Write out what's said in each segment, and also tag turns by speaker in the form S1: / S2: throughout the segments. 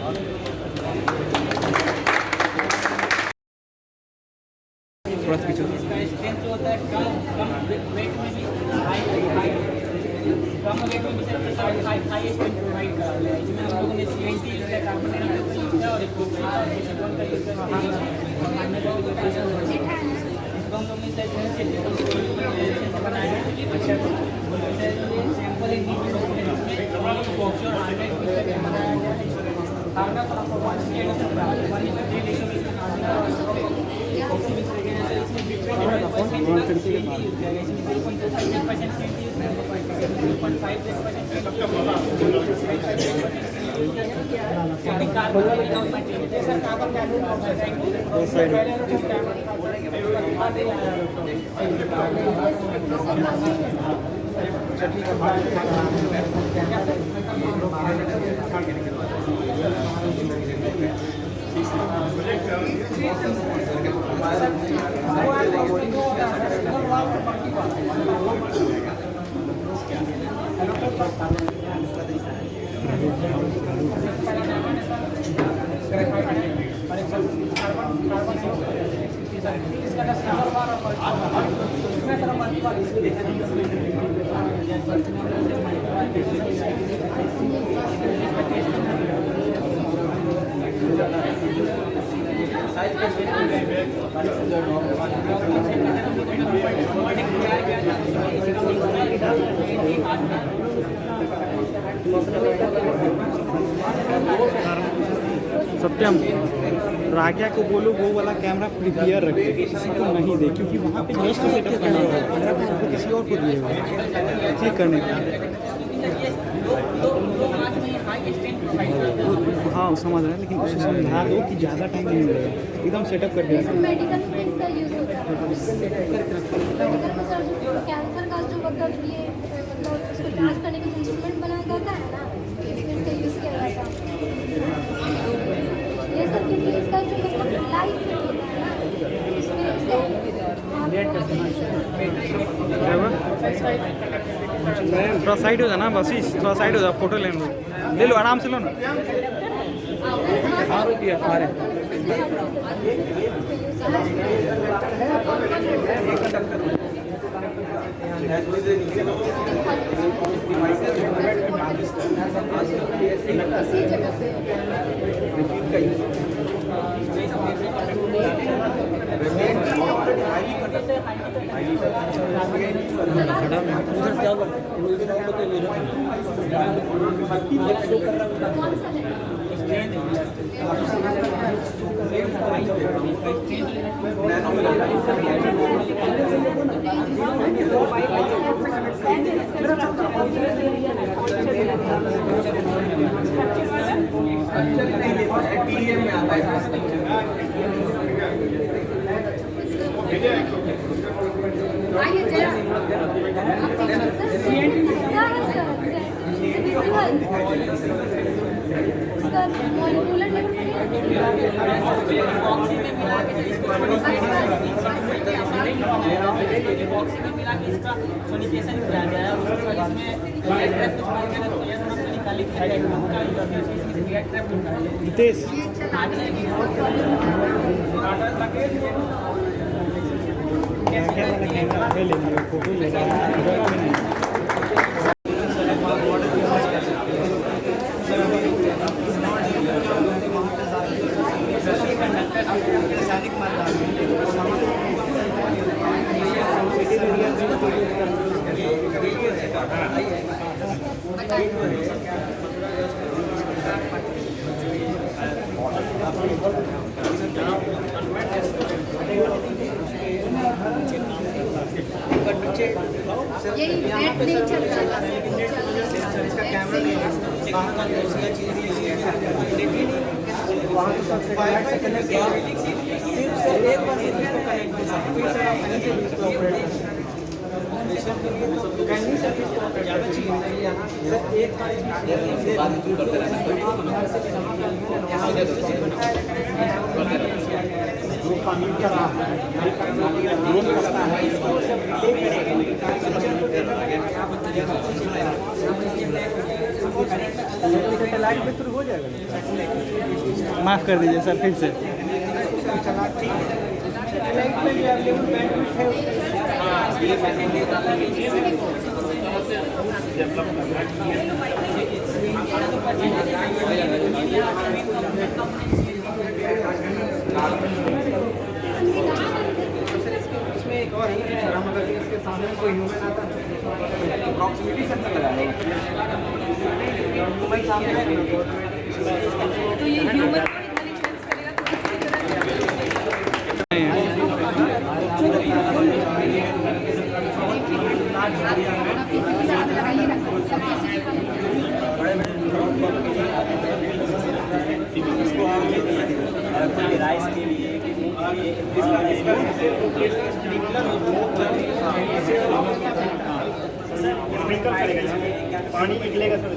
S1: थोड़ा सा पीछे
S2: स्ट्रेंथ जो होता है कम वेट में भी कम वेट में भी हाईएस्ट प्रोवाइड करा है। इसमें हम लोगों ने CNT कार्बन नैनोट्यूब यूज किया और एक सिलिकॉन का यूज किया। इसको हम लोग ने से बनाया है। सैंपल एक नीचे डॉक्यूमेंट में बॉक्स और 100 बनाया गया है। कार्बन का performance state of price 1:3 ratio में
S1: सत्यम राग्या को बोलो वो वाला कैमरा प्रिपेयर रखे, किसी को नहीं दे, क्योंकि वहाँ पे नेक्स्ट सेटअप करना होगा, वो किसी और को दिए हुए क्लिक करने का। हाँ समझ रहे हैं, लेकिन उसे समझा दो कि ज़्यादा टाइम नहीं मिलेगा, एकदम सेटअप कर दिया।
S3: मेडिकल में इसका यूज होता है। मेडिकल में सर जो कैंसर का जो मतलब ये मतलब उसको जांच करने का इंस्ट्रूमेंट बनाया जाता है ना, इसमें इसका यूज किया जाता है। ये सब के लिए इसका जो मतलब लाइफ होता है ना, इसमें
S1: थोड़ा साइड हो जाना, बस थोड़ा साइड हो जाओ, फोटो ले लो आराम से लो ना। आ रहे
S3: इसी जगह पे आइए जरा इसका मॉलिक्यूलर लेवल
S2: बॉक्सी में मिला के बॉक्सी में मिला के इसका सोनिकेशन किया गया है। उसके बाद इसमें एड्रेस कुछ मार के तो ये हम निकाली
S1: हितेश कैमरा ले लेना, फोटो ले लेना।
S3: यही बैट नहीं चल रहा है, इसका कैमरा नहीं है, बाहर का दूसरा चीज नहीं है, वहाँ से 5 सेकंड में सिर्फ एक बार इसको कनेक्ट कर सकते हैं, फिर से आप कहीं से भी इसको ऑपरेट कर सकते हैं। पेशेंट के लिए तो कहीं से भी इसको ऑपरेट ज़्यादा चीज़ नहीं है, सर एक बार इसमें बात करते रहना जो पानी का रहा है सैटेलाइट में थ्रू हो जाएगा।
S1: माफ़ कर दीजिए सर फिर से।
S3: सैटेलाइट में भी अवेलेबल बैंडविड्थ है इसमें एक और है, हम अगर इसके सामने कोई ह्यूमन आता है अप्रॉक्सिमेटली सेंसर लगा लो, ह्यूमन सामने है
S4: तो ये ह्यूमन को इंटेलिजेंस करेगा तो
S2: राइस के लिए
S5: पानी निकलेगा सर।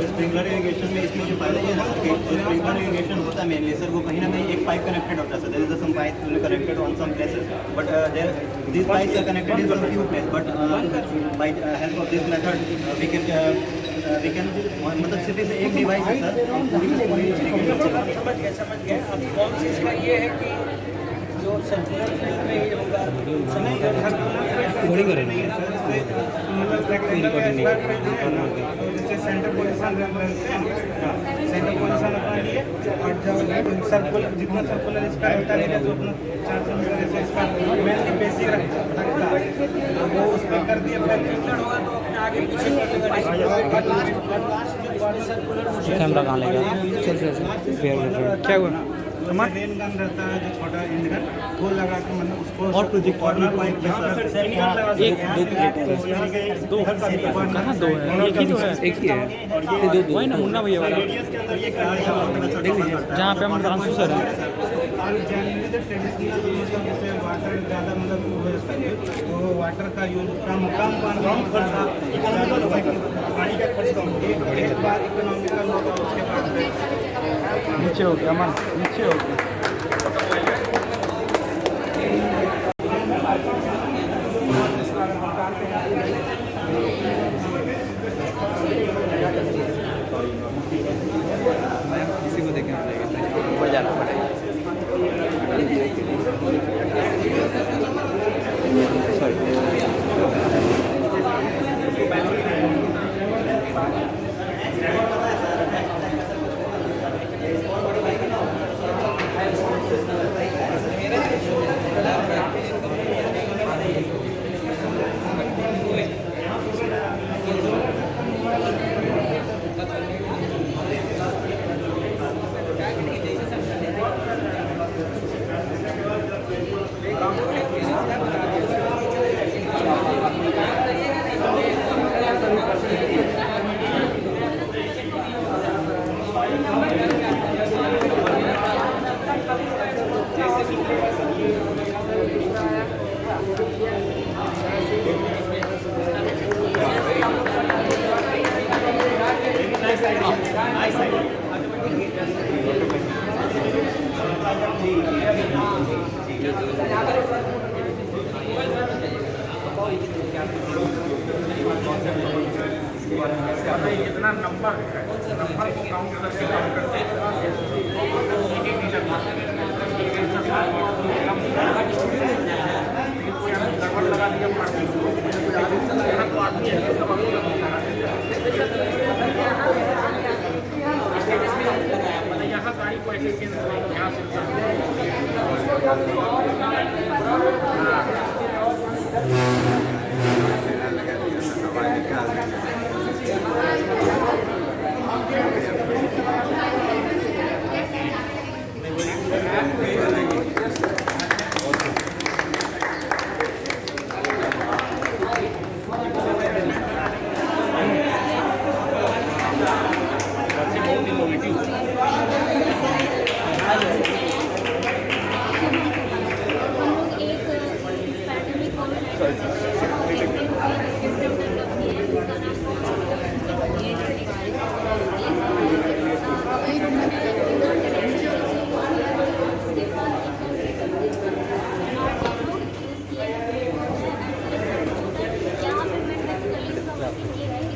S5: स्प्रिंकलर इरिगेशन में इसमें जो फायदा ये है कि स्प्रिंकलर इरिगेशन होता है मेनली सर, वो कहीं ना कहीं एक पाइप कनेक्टेड होता है sir. There is some pipe connected on some places, but these pipes are connected in some few places, but by help of this method we can मतलब सिर्फ इसे एक डिवाइस है सर।
S3: समझ गए। अब कौन सी इसका ये है कि जो सर्कुलर फील्ड में ही होगा
S5: रिकॉर्डिंग करेंगे जैसे सेंटर पोजीशन रखते हैं, सेंटर पोजीशन अपना लिए और जब सर्कुलर जितना सर्कुलर इसका होता है जो अपना 400 मीटर जैसे इसका मेनली बेसिक रखता है वो उस पर कर दिया
S3: फिल्टर होगा तो अपने आगे पीछे
S1: कैमरा कहाँ ले गया? क्या हुआ?
S5: रेन गन रहता है जो छोटा इंजन वो लगा के मतलब उसको
S1: और प्रोजेक्ट
S5: कॉर्नर पाइप पे सर
S1: एक दो प्रोजेक्ट दो कहाँ दो है? एक ही तो है। एक ही है और ये दो वही ना मुन्ना भैया वाला
S5: रेडियस के अंदर ये देख लीजिए
S1: जहाँ पे हम ट्रांसफर है।
S5: और जनरली तो ट्रेडिशनल मतलब जैसे वाटर ज़्यादा मतलब तो वाटर का यूज कम पानी का खर्च कम एक बार इकोनॉमिकल होगा उसके बाद
S1: नीचे हो गया अमन, नीचे हो गया।
S3: किसी को देखना पड़ेगा, ऊपर जाना पड़ेगा।
S5: इतना नंबर को काउंट करके काउंट करते लगा दिया यहाँ गाड़ी को ऐसे यहाँ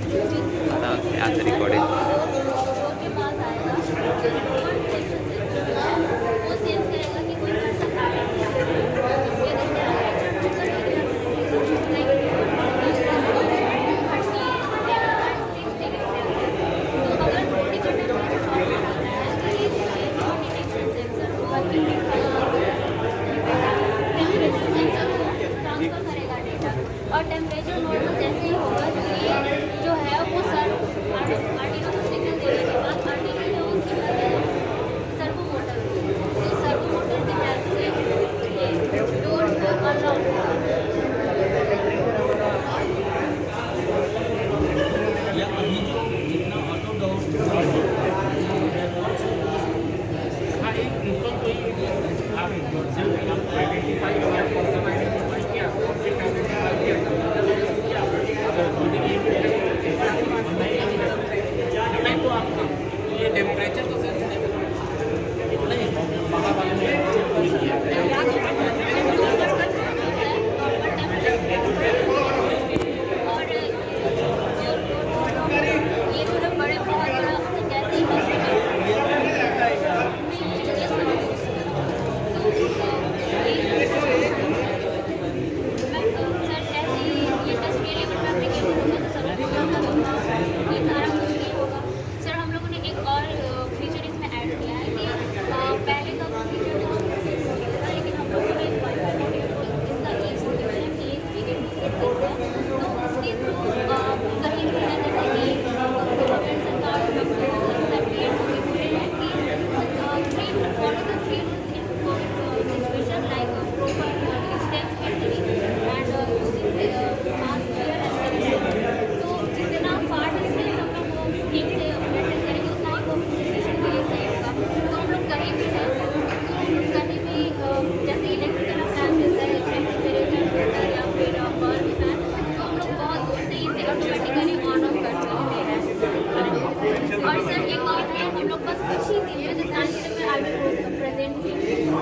S6: आज रिकॉर्डिंग
S4: के पास आएगा वो सेंस करेगा कि कोई पर्सन आ रहा और टेम्परेचर नॉर्मल जैसे ही होगा तो ये जो है वो सर आर्टिनो को सिग्नल देने के बाद आर्टिनो है उसकी सर्वो मोटर तो सर्वो मोटर की हेल्प से ये डोर अनलॉक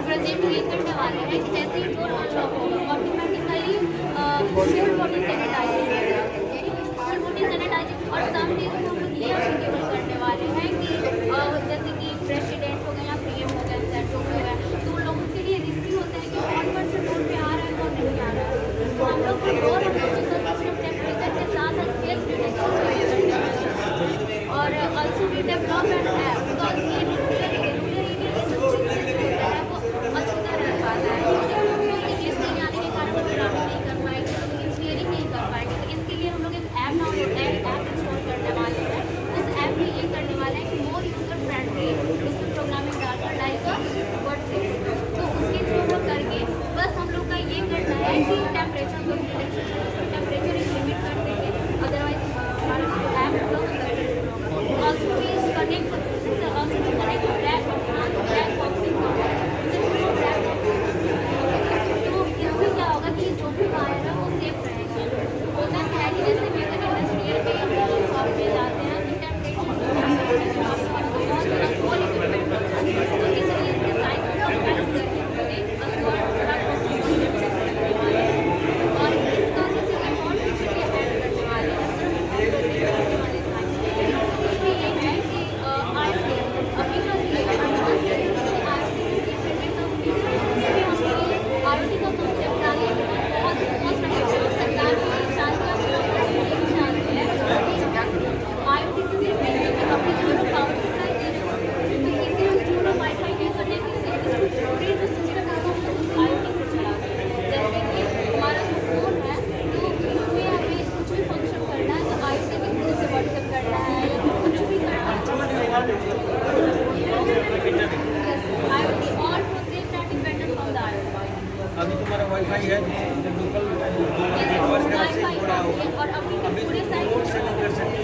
S4: प्रेजेंट ये करने वाले हैं कि जैसे ही डोर अनलॉक होगा ऑटोमेटिकली फुल बॉडी सैनिटाइजिंग और सामने हम लोग ये एप्लीकेबल करने वाले हैं कि जैसे कि प्रेसिडेंट हो गया या पीएम हो गया सेट हो गया तो उन लोगों के लिए रिस्की होता है कि कौन कौन से डोर पे आ रहा है कौन नहीं आ रहा है तो हम लोग डोर सिस्टम टेम्परेचर के साथ साथ फेस डिटेक्शन और also we develop and app because ये
S1: अभी तुम्हारा वाईफाई है
S4: और अभी पूरे साइड
S1: से नहीं कर सकती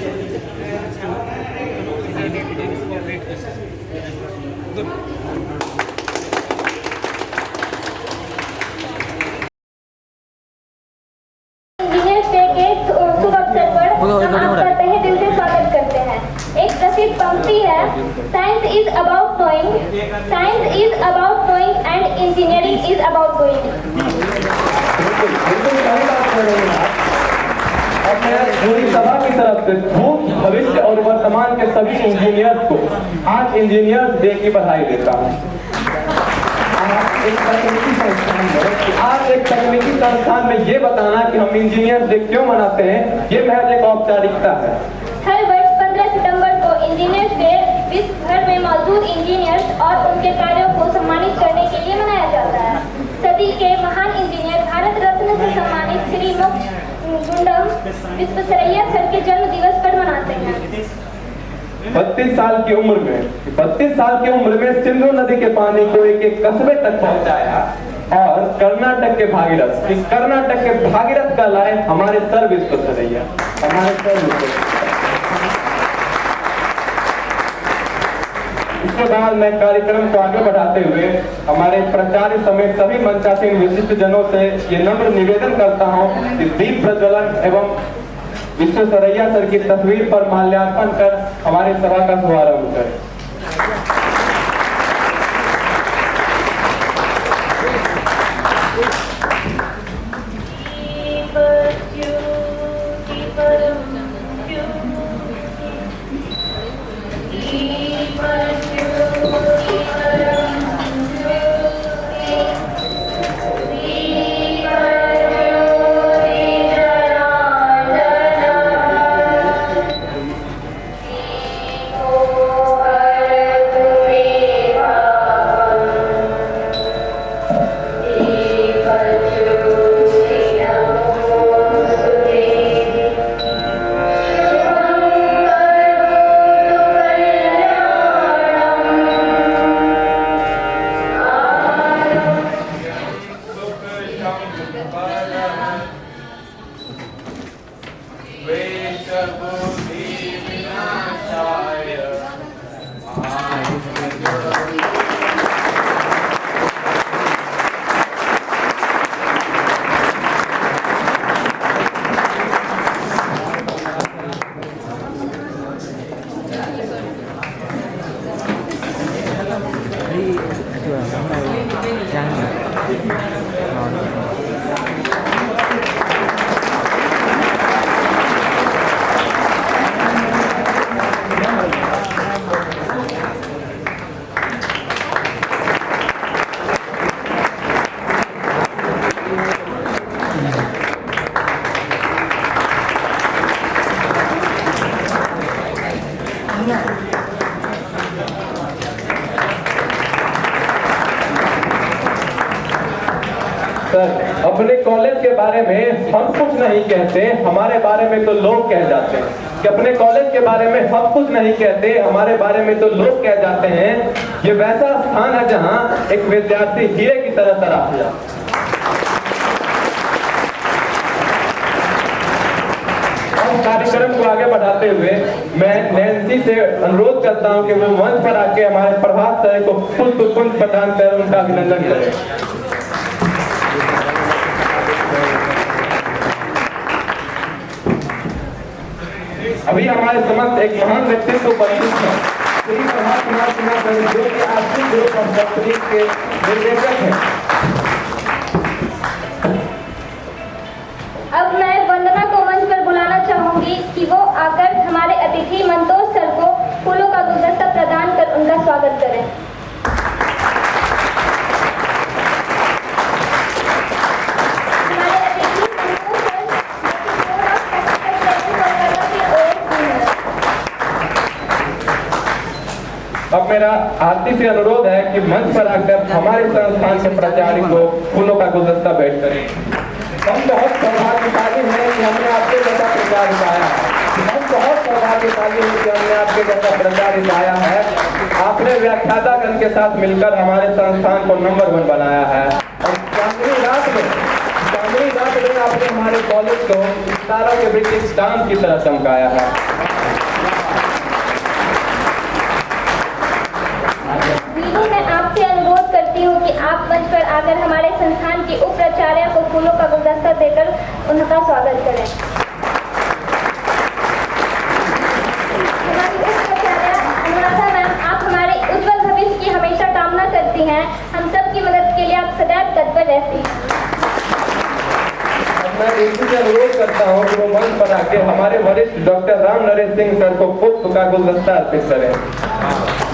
S1: गुड
S7: तहे दिल से स्वागत करते हैं। एक प्रसिद्ध पंक्ति है, science is about knowing and engineering is about doing.
S6: अब मैं पूरी सभा की तरफ से भूत, भविष्य और वर्तमान के सभी इंजीनियर्स को आज इंजीनियर्स डे की बधाई देता हूँ। आज एक तकनीकी संस्थान में ये बताना कि हम इंजीनियर्स डे क्यों मनाते हैं, ये महज एक औपचारिकता है।
S7: हर वर्ष 15 सितंबर को इंजीनियर्स डे विश्व भर में मौजूद इंजीनियर्स और उनके कार्यों को सम्मानित करने के लिए मनाया जाता है। सदी के महान इंजीनियर भारत रत्न से सम्मानित श्री गुंडम विश्वेश्वरैया सर के जन्म दिवस पर मनाते हैं।
S6: 32 साल की उम्र में सिंधु नदी के पानी को एक कस्बे तक पहुंचाया और कर्नाटक के भागीरथ का लाए हमारे सर विश्वेश्वरैया। इसके बाद मैं कार्यक्रम को आगे बढ़ाते हुए हमारे प्राचार्य समेत सभी मंचासीन विशिष्ट जनों से ये नम्र निवेदन करता हूँ कि दीप प्रज्वलन एवं विश्वेश्वरैया सर की तस्वीर पर माल्यार्पण कर हमारी सभा का शुभारंभ करें। अपने कॉलेज के बारे में हम कुछ नहीं कहते, हमारे बारे में तो लोग कह जाते हैं। कि अपने कॉलेज के बारे में हम कुछ नहीं कहते, हमारे बारे में तो लोग कह जाते हैं। ये वैसा स्थान है जहां एक विद्यार्थी हीरे की तरह तराश जाता है। कार्यक्रम को आगे बढ़ाते हुए मैं नैन्सी से अनुरोध करता हूं कि वो मंच पर आके हमारे प्रभात सर को पुष्प प्रदान कर उनका अभिनंदन करें। अभी हमारे समस्त एक महान व्यक्तित्व उपस्थित है, श्री प्रभात कुमार सिन्हा जो कि आर्थिक ग्रुप ऑफ कंपनी के निर्देशक हैं।
S7: अब मैं वंदना को मंच पर बुलाना चाहूंगी कि वो आकर हमारे अतिथि मंतोष सर को फूलों का गुलदस्ता प्रदान कर उनका स्वागत करें।
S6: अब मेरा आरती से अनुरोध है कि मंच पर आकर हमारे संस्थान के प्राचार्य को फूलों का गुलदस्ता भेंट करें। हम बहुत सौभाग्यशाली हैं कि हमने आपके जैसा प्रचार पाया है। हम बहुत सौभाग्यशाली हैं कि हमने आपके जैसा प्रचार पाया है। आपने व्याख्यातागण के साथ मिलकर हमारे संस्थान को नंबर 1 बनाया है और चांदनी रात में आपने हमारे कॉलेज को सितारों के बीच एक स्टार की तरह चमकाया है।
S7: मैं आपसे अनुरोध करती हूँ कि आप मंच पर आकर हमारे संस्थान के उप प्राचार्य को फूलों का गुलदस्ता देकर उनका स्वागत करें। हमारी उप प्राचार्य अनुराधा मैम, आप हमारे उज्जवल भविष्य की हमेशा कामना करती हैं। हम सब की मदद के लिए आप सदैव तत्पर रहती हैं।
S6: मैं इसी से अनुरोध करता हूँ कि वो मंच पर आके हमारे वरिष्ठ डॉक्टर राम नरेश सिंह सर को पुष्प का गुलदस्ता अर्पित करें।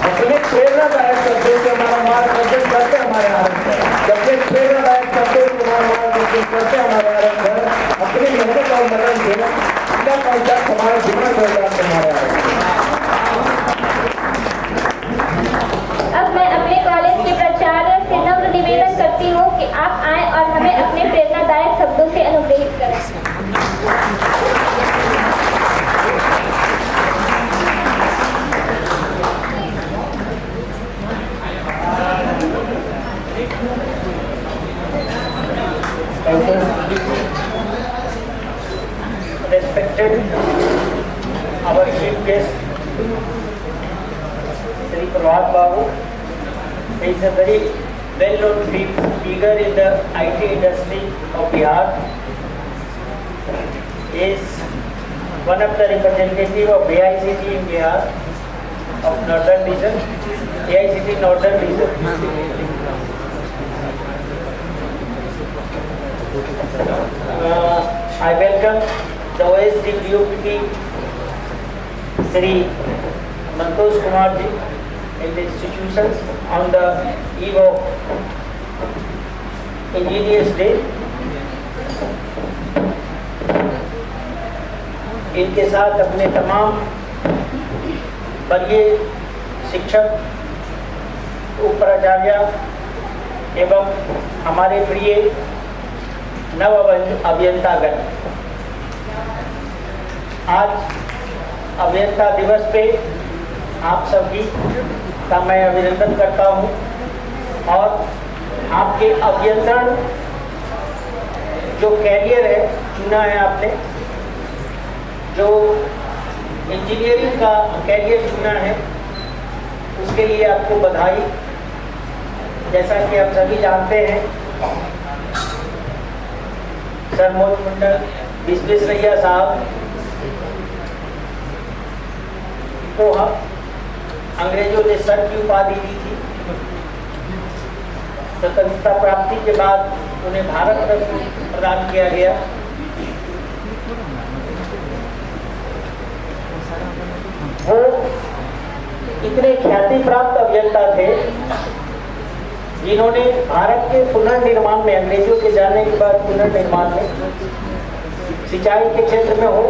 S6: अपने प्रेरणादायक शब्दों से हमारा मार्गदर्शन करते हमारे आरक्षक, अपने प्रेरणादायक शब्दों से हमारा मार्गदर्शन करते हमारे आरक्षक, अपनी मेहनत और लगन से जिला पंचायत हमारे जीवन हो जाते हमारे आरक्षक।
S7: अब मैं अपने कॉलेज के प्राचार्य से नम्र निवेदन करती हूँ कि आप आएं और हमें अपने प्रेरणादायक शब्दों से अनुग्रहित करें।
S8: Respected our chief guest, Sri Prabhat Babu, he is a very well-known figure in the IT industry of Bihar. He is one of the representative of AICT in Bihar of Northern Region, AICT Northern Region. I welcome the OSD BOPT Sri Mantosh Kumar ji in the institutions on the eve of Engineers Day. इनके साथ अपने तमाम वरीय शिक्षक, उपाचार्य एवं हमारे प्रिय नव अभियंतागण, आज अभियंता दिवस पे आप सभी का मैं अभिनंदन करता हूं और आपके अभियंत्रण जो कैरियर है चुना है आपने, जो इंजीनियरिंग का कैरियर चुना है, उसके लिए आपको बधाई। जैसा कि आप सभी जानते हैं, सर मोहन मंडल विश्वेश्वरैया साहब को अंग्रेजों ने सर की उपाधि दी थी। स्वतंत्रता प्राप्ति के बाद उन्हें भारत रत्न प्रदान किया गया। वो इतने ख्याति प्राप्त अभियंता थे जिन्होंने भारत के पुनर्निर्माण में, अंग्रेजों के जाने के बाद पुनर्निर्माण में, सिंचाई के क्षेत्र में हो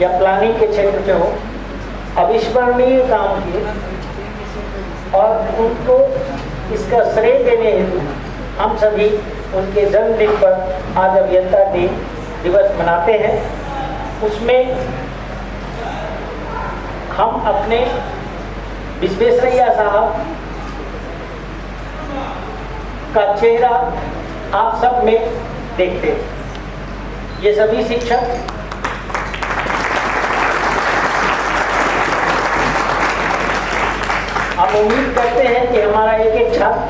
S8: या प्लानिंग के क्षेत्र में हो, अविस्मरणीय काम किए और उनको इसका श्रेय देने हेतु हम सभी उनके जन्मदिन पर आज अभियंता दिवस मनाते हैं। उसमें हम अपने विश्वेश्वरैया साहब का चेहरा आप सब में देखते हैं। ये सभी शिक्षक हम उम्मीद करते हैं कि हमारा एक एक छात्र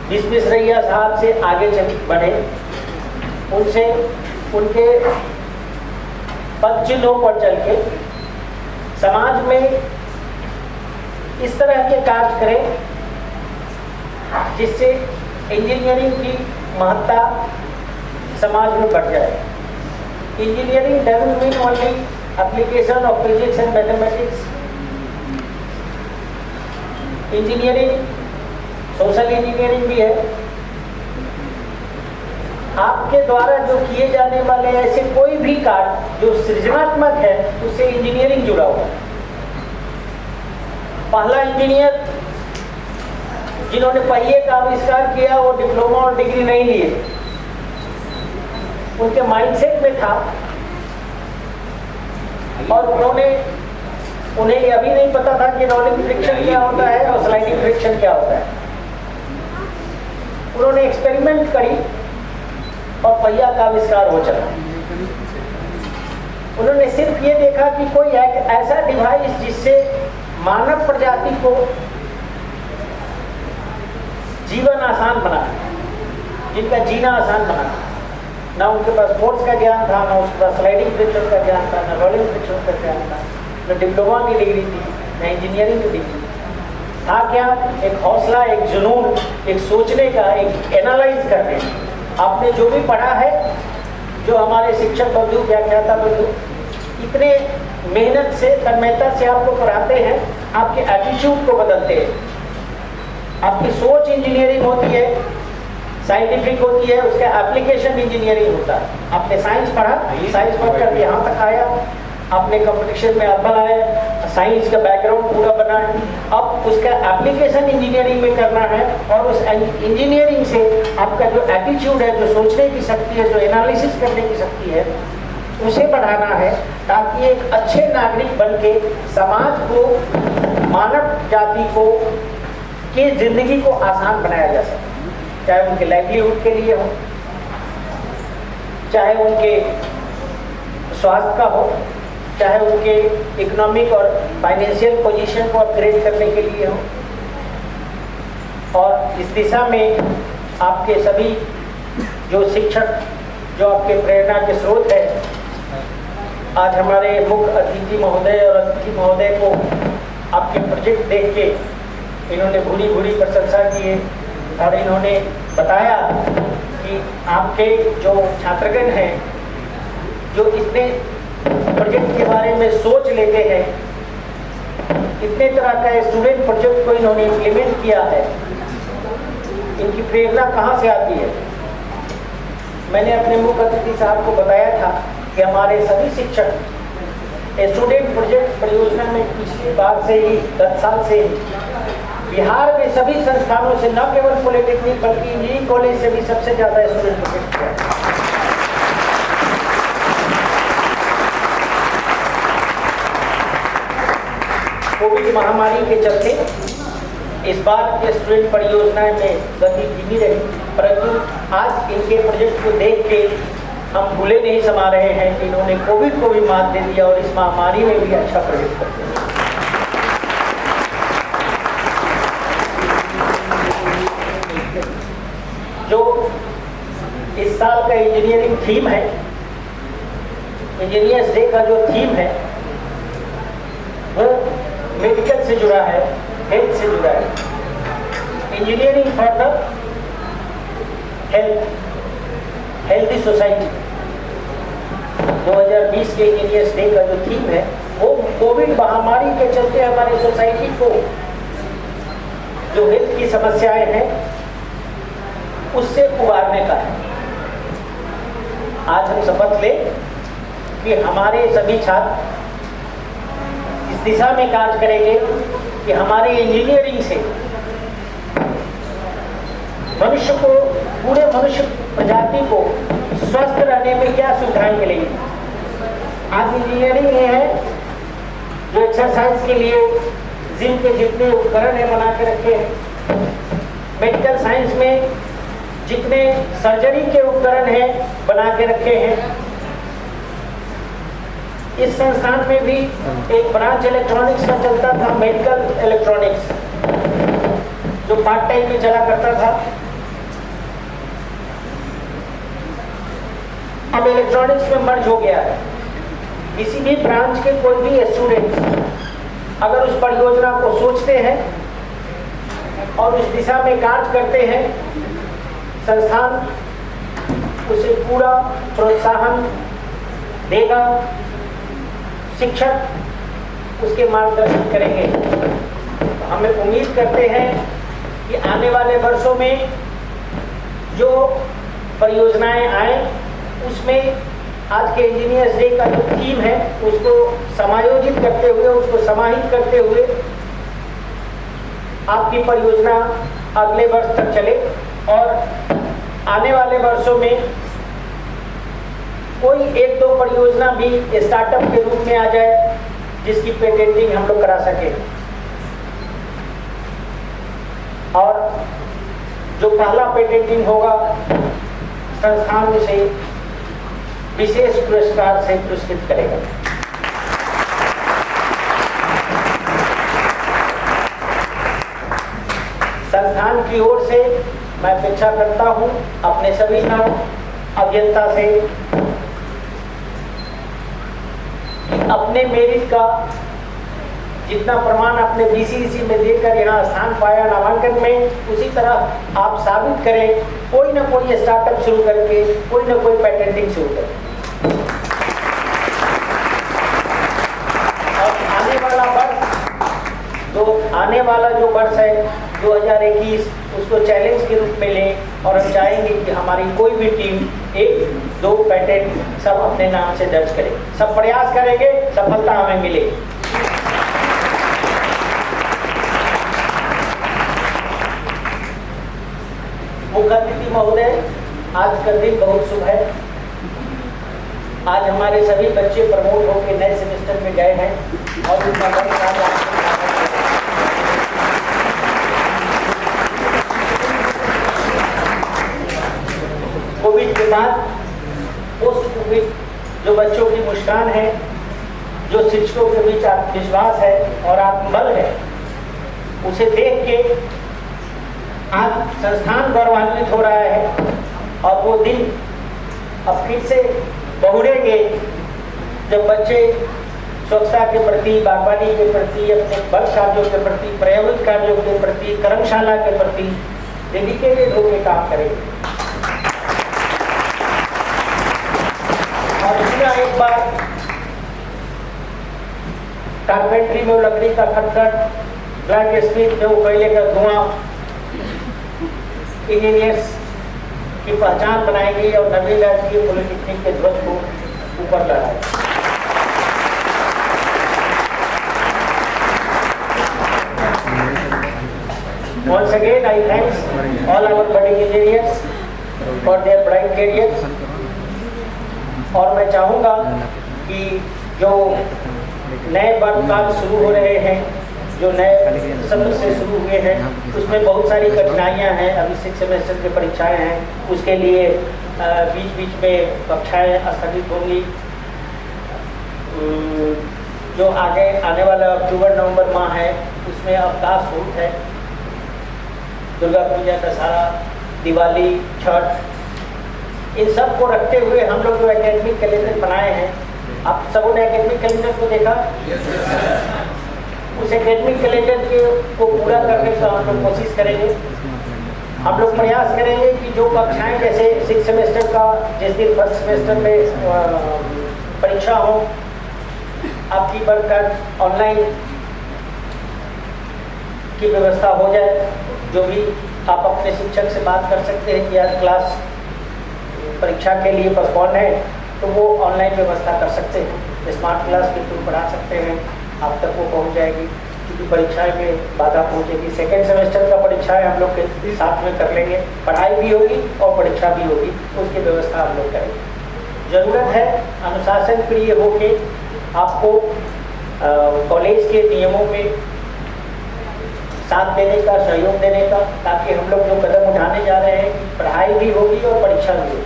S8: विश्वेश्वरैया साहब से आगे बढ़े, उनसे उनके पद चिन्हों पर चल के समाज में इस तरह के कार्य करें जिससे इंजीनियरिंग की महत्ता समाज में बढ़ जाए। Engineering doesn't mean only application of physics and mathematics. Engineering social engineering भी है। आपके द्वारा जो किए जाने वाले ऐसे कोई भी कार्य जो सृजनात्मक है, उससे इंजीनियरिंग जुड़ा हुआ है। पहला इंजीनियर जिन्होंने पहिए का आविष्कार किया वो डिप्लोमा और डिग्री नहीं लिए, उनके माइंडसेट में था और उन्हें यह भी नहीं पता था कि रोलिंग फ्रिक्शन क्या होता है और स्लाइडिंग फ्रिक्शन क्या होता है। उन्होंने एक्सपेरिमेंट करी और पहिया का आविष्कार हो चला। उन्होंने सिर्फ ये देखा कि कोई ऐसा डिवाइस जिससे मानव प्रजाति को जीवन आसान बना, जिनका जीना आसान बना। ना उनके पास फोर्स का ज्ञान था, ना उसके पास स्लाइडिंग फ्रिक्शन का ज्ञान था, ना रोलिंग फ्रिक्शन का ज्ञान था, ना डिप्लोमा की डिग्री थी, ना इंजीनियरिंग की डिग्री था। क्या? एक हौसला, एक जुनून, एक सोचने का, एक एनालाइज करने, आपने जो भी पढ़ा है, जो हमारे शिक्षक बंधु, व्याख्याता बंधु इतने मेहनत से, तन्मयता से आपको पढ़ाते हैं, आपके एटीट्यूड को बदलते हैं। आपकी सोच इंजीनियरिंग होती है, साइंटिफिक होती है, उसका एप्लीकेशन इंजीनियरिंग होता है। आपने साइंस पढ़ा, साइंस पढ़कर यहाँ तक आया, आपने कंपटीशन में अव्वल आए, साइंस का बैकग्राउंड पूरा बना है, अब उसका एप्लीकेशन इंजीनियरिंग में करना है और उस इंजीनियरिंग से आपका जो एटीट्यूड है, जो सोचने की शक्ति है, जो एनालिसिस करने की शक्ति है, उसे बढ़ाना है, ताकि एक अच्छे नागरिक बन के समाज को, मानव जाति को की जिंदगी को आसान बनाया जा सके, चाहे उनके लाइवलीहुड के लिए हो, चाहे उनके स्वास्थ्य का हो, चाहे उनके इकोनॉमिक और फाइनेंशियल पोजीशन को अपग्रेड करने के लिए हो। और इस दिशा में आपके सभी जो शिक्षक, जो आपके प्रेरणा के स्रोत है, आज हमारे मुख्य अतिथि महोदय और अतिथि महोदय को आपके प्रोजेक्ट देख के इन्होंने भूरी भूरी प्रशंसा की है और इन्होंने बताया कि आपके जो छात्रगण हैं, जो इतने प्रोजेक्ट के बारे में सोच लेते हैं, इतने तरह का स्टूडेंट प्रोजेक्ट को इन्होंने इम्प्लीमेंट किया है, इनकी प्रेरणा कहाँ से आती है? मैंने अपने मुख्य अतिथि साहब को बताया था कि हमारे सभी शिक्षक स्टूडेंट प्रोजेक्ट परियोजना में पिछली बार से ही 10 साल से बिहार में सभी संस्थानों से, न केवल पॉलिटेक्निक बल्कि इंजीनियरिंग कॉलेज से भी सबसे ज़्यादा स्टूडेंट प्रोजेक्ट किया। कोविड महामारी के चलते इस बार के स्टूडेंट परियोजनाएं में गति धीमी रही, परंतु आज इनके प्रोजेक्ट को देख के हम भूले नहीं समा रहे हैं कि इन्होंने कोविड को भी मात दे दिया और इस महामारी में भी अच्छा प्रोजेक्ट करते हैं। जो इस साल का इंजीनियरिंग थीम है, इंजीनियर्स डे का जो थीम है, वो मेडिकल से जुड़ा है, हेल्थ से जुड़ा है। Engineering for the healthy society 2020 के इंजीनियर्स डे का जो थीम है, वो कोविड महामारी के चलते हमारी सोसाइटी को जो हेल्थ की समस्याएं हैं उससे उबारने का है। आज हम शपथ लें कि हमारे सभी छात्र इस दिशा में कार्य करेंगे कि हमारे इंजीनियरिंग से मनुष्य को, पूरे मनुष्य प्रजाति को स्वस्थ रहने में क्या सुविधाएं मिलेंगी। आज इंजीनियरिंग ये है जो एक्सरसाइज के लिए जिम के जितने उपकरण है बना के रखे हैं, मेडिकल साइंस में जितने सर्जरी के उपकरण हैं बना के रखे हैं। इस संस्थान में भी एक ब्रांच इलेक्ट्रॉनिक्स का चलता था, मेडिकल इलेक्ट्रॉनिक्स, जो पार्ट टाइम में चला करता था। अब इलेक्ट्रॉनिक्स में मर्ज हो गया है। किसी भी ब्रांच के कोई भी स्टूडेंट्स अगर उस परियोजना को सोचते हैं और उस दिशा में कार्य करते हैं, संस्थान उसे पूरा प्रोत्साहन देगा, शिक्षक उसके मार्गदर्शन करेंगे। तो हमें उम्मीद करते हैं कि आने वाले वर्षों में जो परियोजनाएं आए उसमें आज के इंजीनियर्स डे का जो थीम है उसको समायोजित करते हुए, उसको समाहित करते हुए आपकी परियोजना अगले वर्ष तक चले और आने वाले वर्षों में कोई 1-2 परियोजना भी स्टार्टअप के रूप में आ जाए जिसकी पेटेंटिंग हम लोग करा सके। और जो पहला पेटेंटिंग होगा संस्थान उसे विशेष पुरस्कार से पुरस्कृत करेगा। संस्थान की ओर से मैं अपेक्षा करता हूं अपने सभी नव अभियंता से कि अपने मेरिट का जितना प्रमाण अपने BCEC में देकर यहाँ स्थान पाया नामांकन में, उसी तरह आप साबित करें कोई ना कोई स्टार्टअप शुरू करके, कोई ना कोई पेटेंटिंग शुरू करके। और आने वाला जो वर्ष है 2021 उसको चैलेंज के रूप में लें और हम चाहेंगे कि हमारी कोई भी टीम 1-2 पेटेंट सब अपने नाम से दर्ज करे। सब प्रयास करेंगे, सफलता हमें मिलेगी। मुख्य अतिथि महोदय, आज का दिन बहुत शुभ है। आज हमारे सभी बच्चे प्रमोट होकर नए सेमेस्टर में गए हैं और उनका कोविड के बाद पोस्ट कोविड जो बच्चों की मुस्कान है, जो शिक्षकों के बीच आत्मविश्वास है और आत्मबल है, उसे देख के आज संस्थान गौरवान्वित हो रहा है। और वो दिन अब फिर से बहुरेंगे जब बच्चे स्वच्छता के प्रति, बागवानी के प्रति, अपने वन कार्यों के प्रति, पर्यावरण कार्यों के प्रति, कर्मशाला के प्रति डेडिकेटेड होकर काम करेंगे। और दूसरा, एक बार कारपेंट्री में लकड़ी का खटखट, ब्लैक स्मिथ में वो कोयले का धुआं, इंजीनियर्स की पहचान बनाएंगे और नवीन राजकीय पॉलिटेक्निक के ध्वज को ऊपर लहराएंगे। Once again, I thanks all our budding engineers for their bright careers. और मैं चाहूँगा कि जो नए वर्षकाल शुरू हो रहे हैं, जो नए सत्र से शुरू हुए हैं, उसमें बहुत सारी कठिनाइयाँ हैं। अभी 6 सेमेस्टर की परीक्षाएं हैं, उसके लिए बीच बीच में कक्षाएं स्थगित होंगी। जो आगे आने वाला अक्टूबर-नवंबर माह है, उसमें अवकाश बहुत है। दुर्गा पूजा, दशहरा, दिवाली, छठ, इन सब को रखते हुए हम लोग जो एकेडमिक कैलेंडर बनाए हैं, आप सबों ने एकेडमिक कैलेंडर को देखा? उस एकेडमिक कैलेंडर को पूरा करने का हम लोग कोशिश करेंगे। हम लोग प्रयास करेंगे कि जो कक्षाएं जैसे 6 सेमेस्टर का जिस दिन 1st सेमेस्टर में परीक्षा हो, आपकी वर्क ऑनलाइन की व्यवस्था हो जाए। जो भी आप अपने शिक्षक से बात कर सकते हैं कि आज क्लास परीक्षा के लिए पोस्टपोन है, तो वो ऑनलाइन व्यवस्था कर सकते हैं। स्मार्ट क्लास के थ्रू पढ़ा सकते हैं, आप तक वो पहुंच जाएगी। क्योंकि परीक्षाएं में बाधा पहुंचेगी। 2nd सेमेस्टर का परीक्षाएं हम लोग के साथ में कर लेंगे, पढ़ाई भी होगी और परीक्षा भी होगी, उसकी व्यवस्था हम लोग करेंगे। ज़रूरत है अनुशासन प्रिय होके आपको कॉलेज के नियमों में साथ देने का, सहयोग देने का, ताकि हम लोग जो कदम उठाने जा रहे हैं, पढ़ाई भी होगी और परीक्षा भी होगी।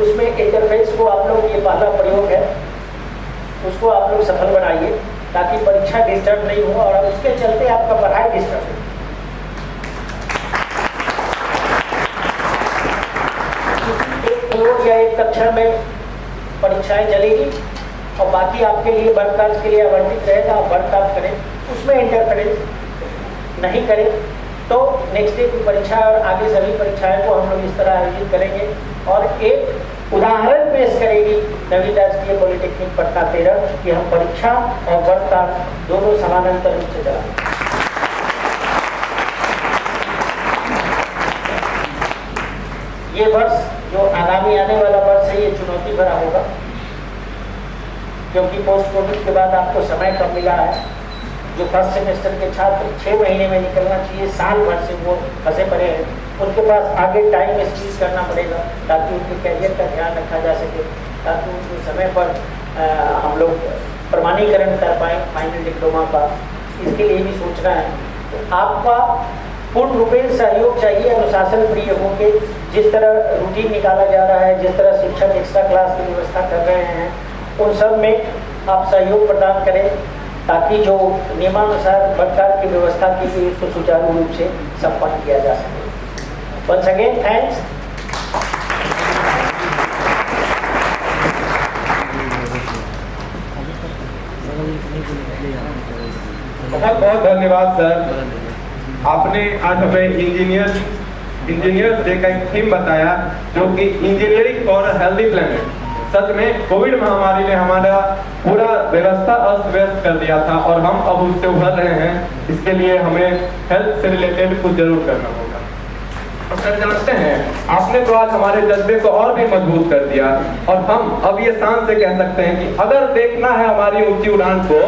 S8: उसमें इंटरफेस को आप लोग, ये पहला प्रयोग है, उसको आप लोग सफल बनाइए ताकि परीक्षा डिस्टर्ब नहीं हो और उसके चलते आपका पढ़ाई डिस्टर्ब हो। एक फ्लोर या एक कक्षा में परीक्षाएं चलेगी और बाकी आपके लिए वर्क कार्य के लिए आवंटित रहेगा, आप वर्क कार्य करें, उसमें इंटरफेरेंस नहीं करें। तो नेक्स्ट डे की परीक्षा और आगे सभी परीक्षाएं को हम लोग इस तरह आयोजित करेंगे। और एक उदाहरण पेश करेगी नवीन राजकीय पॉलिटेक्निक पटना 13 कि हम परीक्षा और वर्क कार्य दोनों समानांतर रूप से चलाएं। ये वर्ष जो आगामी आने वाला वर्ष है, ये चुनौती भरा होगा, क्योंकि पोस्ट कोविड के बाद आपको समय कम मिला है। जो 1st सेमेस्टर के छात्र 6 महीने में निकलना चाहिए, साल भर से वो फंसे पड़े हैं, उनके पास आगे टाइम स्क्वीज करना पड़ेगा ताकि उनके कैरियर का ध्यान रखा जा सके, ताकि उनके समय पर हम लोग प्रमाणीकरण कर पाएँ फाइनल डिप्लोमा का। इसके लिए भी सोचना है। तो आपका पूर्ण रूपेण सहयोग चाहिए, अनुशासन प्रिय होकर जिस तरह रूटीन निकाला जा रहा है, जिस तरह शिक्षक एक्स्ट्रा क्लास की व्यवस्था कर रहे हैं, उन सब में आप सहयोग प्रदान करें ताकि जो नियमानुसार वर्ककाल की व्यवस्था की गई उसको सुचारू रूप से संपन्न किया जा सके। Once again thanks.
S6: बहुत बहुत धन्यवाद सर। आपने आज हमें इंजीनियर इंजीनियर्स डे का एक थीम बताया जो कि engineering for a healthy planet. सच में कोविड महामारी ने हमारा पूरा व्यवस्था अस्त व्यस्त कर दिया था और हम अब उससे उभर रहे हैं। इसके लिए हमें हेल्थ से रिलेटेड कुछ जरूर करना होगा। और सर जानते हैं, आपने तो आज हमारे जज्बे को और भी मजबूत कर दिया और हम अब ये शान से कह सकते हैं कि अगर देखना है हमारी ऊंची उड़ान को,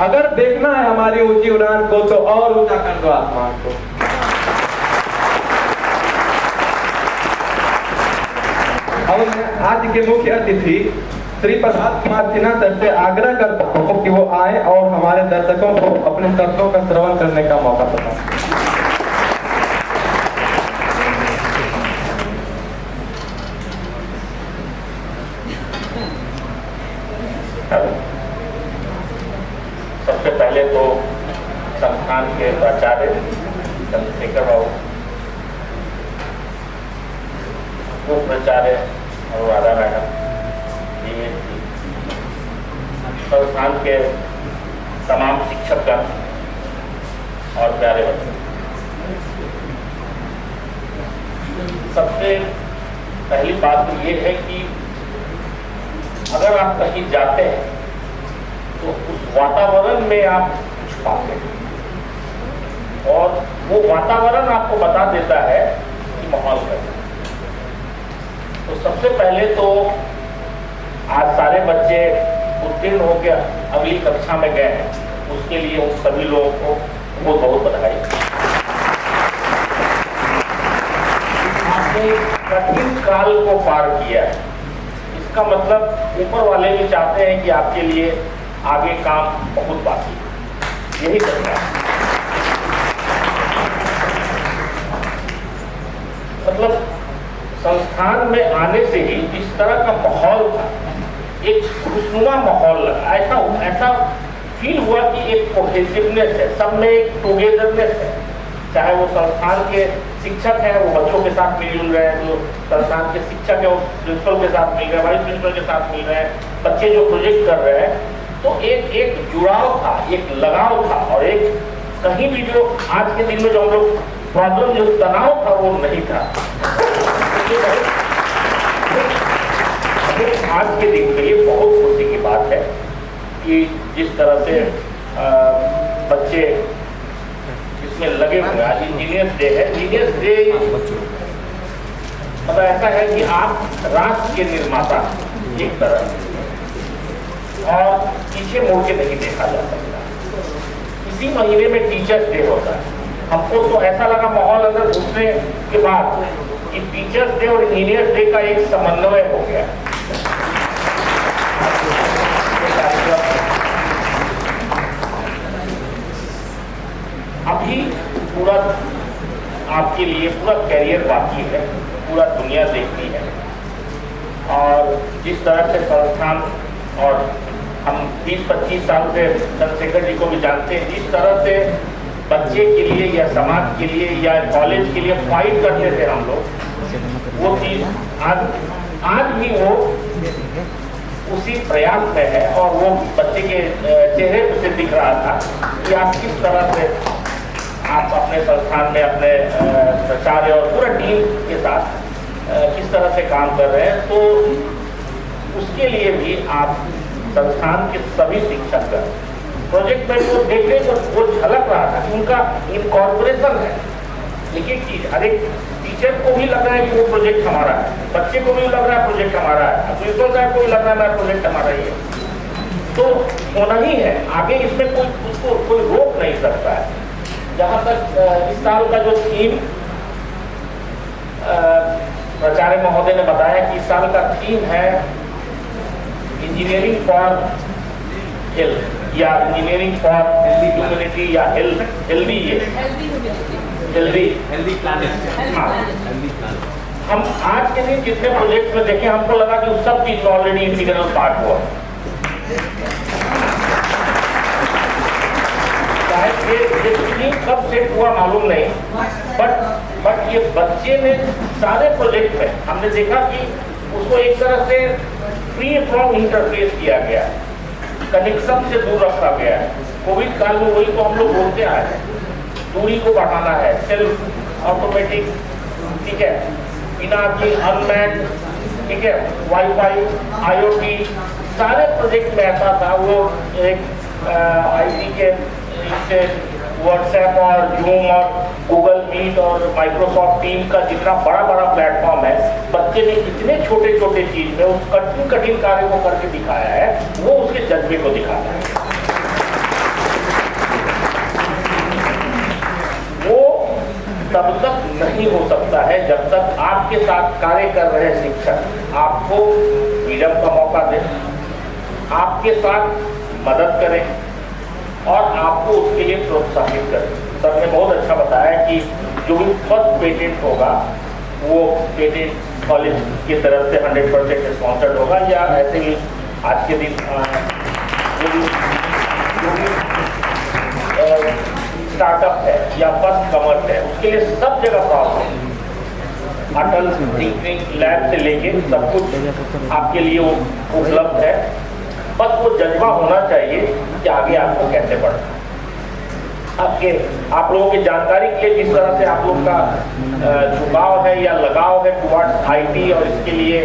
S6: अगर देखना है हमारी ऊंची उड़ान को तो और ऊंचा कर दो आसमान को। और मैं आज के मुख्य अतिथि श्री प्रभात कुमार सिन्हा सर से आग्रह करता हूँ कि वो आए और हमारे दर्शकों को अपने शब्दों का श्रवण करने का मौका प्रदान।
S9: सबसे पहले तो संस्थान के प्राचार्य चंद्रशेखर बाबू, उप प्राचार्य अनुराधा मैडम, संस्थान के तमाम शिक्षकगण और प्यारे बच्चे, सबसे पहली बात तो ये है कि अगर आप कहीं जाते हैं तो उस वातावरण में आप कुछ पाते हैं और वो वातावरण आपको बता देता है कि माहौल कैसा है। तो सबसे पहले तो आज सारे बच्चे उत्तीर्ण होकर अगली कक्षा में गए हैं, उसके लिए उन सभी लोगों को बहुत बहुत बधाई। आपने कठिन काल को पार किया है, इसका मतलब ऊपर वाले भी चाहते हैं कि आपके लिए आगे काम बहुत बाकी है, यही करना है। मतलब संस्थान में आने से ही जिस तरह का माहौल था, एक खुशनुमा माहौल लगा, ऐसा फील हुआ कि एक कोहेसिवनेस है, सब में एक टुगेदरनेस है। चाहे वो संस्थान के शिक्षक हैं, वो बच्चों के साथ मिल रहे हैं, जो संस्थान के शिक्षक है वो प्रिंसिपल के साथ मिल रहे हैं, वाइस प्रिंसिपल के साथ मिल रहे हैं, बच्चे जो प्रोजेक्ट कर रहे हैं, तो एक जुड़ाव था, एक लगाव था और एक कहीं भी जो आज के दिन में जो हम लोग प्रॉब्लम, जो तनाव था वो नहीं था। आज के दिन में ये बहुत खुशी की बात है कि जिस तरह से बच्चे इसमें लगे हुए हैं। आज इंजीनियर्स डे है। इंजीनियर्स डे मतलब ऐसा है कि आप राष्ट्र के निर्माता एक तरह और पीछे मुड़ के नहीं देखा जा सकता। इसी महीने में टीचर्स डे होता है। हमको तो ऐसा लगा माहौल अंदर घुसने के बाद कि टीचर्स डे और इंजीनियर्स डे का एक समन्वय हो गया। अभी पूरा आपके लिए पूरा कैरियर बाकी है, पूरा दुनिया देखती है और जिस तरह से संस्थान और हम 20-25 साल से चंद्रशेखर जी को भी जानते हैं, जिस तरह से बच्चे के लिए या समाज के लिए या कॉलेज के लिए फाइट करते थे हम लोग, वो चीज़ आज भी वो उसी प्रयास में है और वो बच्चे के चेहरे पे से दिख रहा था कि आप किस तरह से आप अपने संस्थान में अपने प्राचार्य और पूरा टीम के साथ किस तरह से काम कर रहे हैं। तो उसके लिए भी आप संस्थान के सभी शिक्षक प्रोजेक्ट में वो देखने को वो झलक रहा था कि उनका इनकॉर्पोरेशन है। देखिए कि हर एक टीचर को भी लग रहा है कि वो प्रोजेक्ट हमारा है, बच्चे को भी लग रहा है प्रोजेक्ट हमारा है, प्रिंसिपल साहब को भी लग रहा है मेरा प्रोजेक्ट हमारा ही है। तो होना ही है, आगे इसमें उसको कोई रोक नहीं सकता है। जहाँ तक इस साल का जो थीम प्राचार्य महोदय ने बताया कि इस साल का थीम है इंजीनियरिंग फॉर हेल्थ या इंजीनियरिंग फॉर ह्यूमैनिटी या हेल्दी प्लैनेट। हम आज के दिन जितने प्रोजेक्ट में देखें हमको लगा कि उस सब चीज ऑलरेडी इंटीग्रल पार्ट हुआ। चाहे ये कब सेट हुआ मालूम नहीं, बट ये बच्चे ने सारे प्रोजेक्ट में हमने देखा कि उसको एक तरह से फ्री फ्रॉम इंटरफेस किया गया, कनेक्शन से दूर रखा गया है। कोविड काल में वही तो हम लोग बोलते आए हैं, दूरी को बढ़ाना है, सेल्फ ऑटोमेटिक ठीक है, बिना की अनमैन्ड, ठीक है, वाईफाई, IoT सारे प्रोजेक्ट में ऐसा था। वो एक IT के इससे व्हाट्सएप और जूम और गूगल मीट और माइक्रोसॉफ्ट टीम का जितना बड़ा बड़ा प्लेटफॉर्म है, बच्चे ने इतने छोटे छोटे चीज में उस कठिन कठिन कार्य को करके दिखाया है, वो उसके जज्बे को दिखाता है। वो तब तक नहीं हो सकता है जब तक आपके साथ कार्य कर रहे शिक्षक आपको फ्रीडम का मौका दें, आपके साथ मदद करें और आपको उसके लिए प्रोत्साहित करें। सर ने बहुत अच्छा बताया कि जो भी फर्स्ट पेटेंट होगा वो पेटेंट कॉलेज की तरफ से 100% स्पॉन्सर्ड होगा, या ऐसे ही आज के दिन जो भी स्टार्टअप है या फर्स्ट कमर्स है, उसके लिए सब जगह प्रॉब्लम अटल थिंकिंग लैब से लेके सब कुछ आपके लिए वो उपलब्ध है। बस वो जज्बा होना चाहिए कि आगे आपको कैसे बढ़ना है। आप लोगों की जानकारी के लिए जिस तरह से आप लोग का झुकाव है या लगाव है टुवर्ड्स IT, और इसके लिए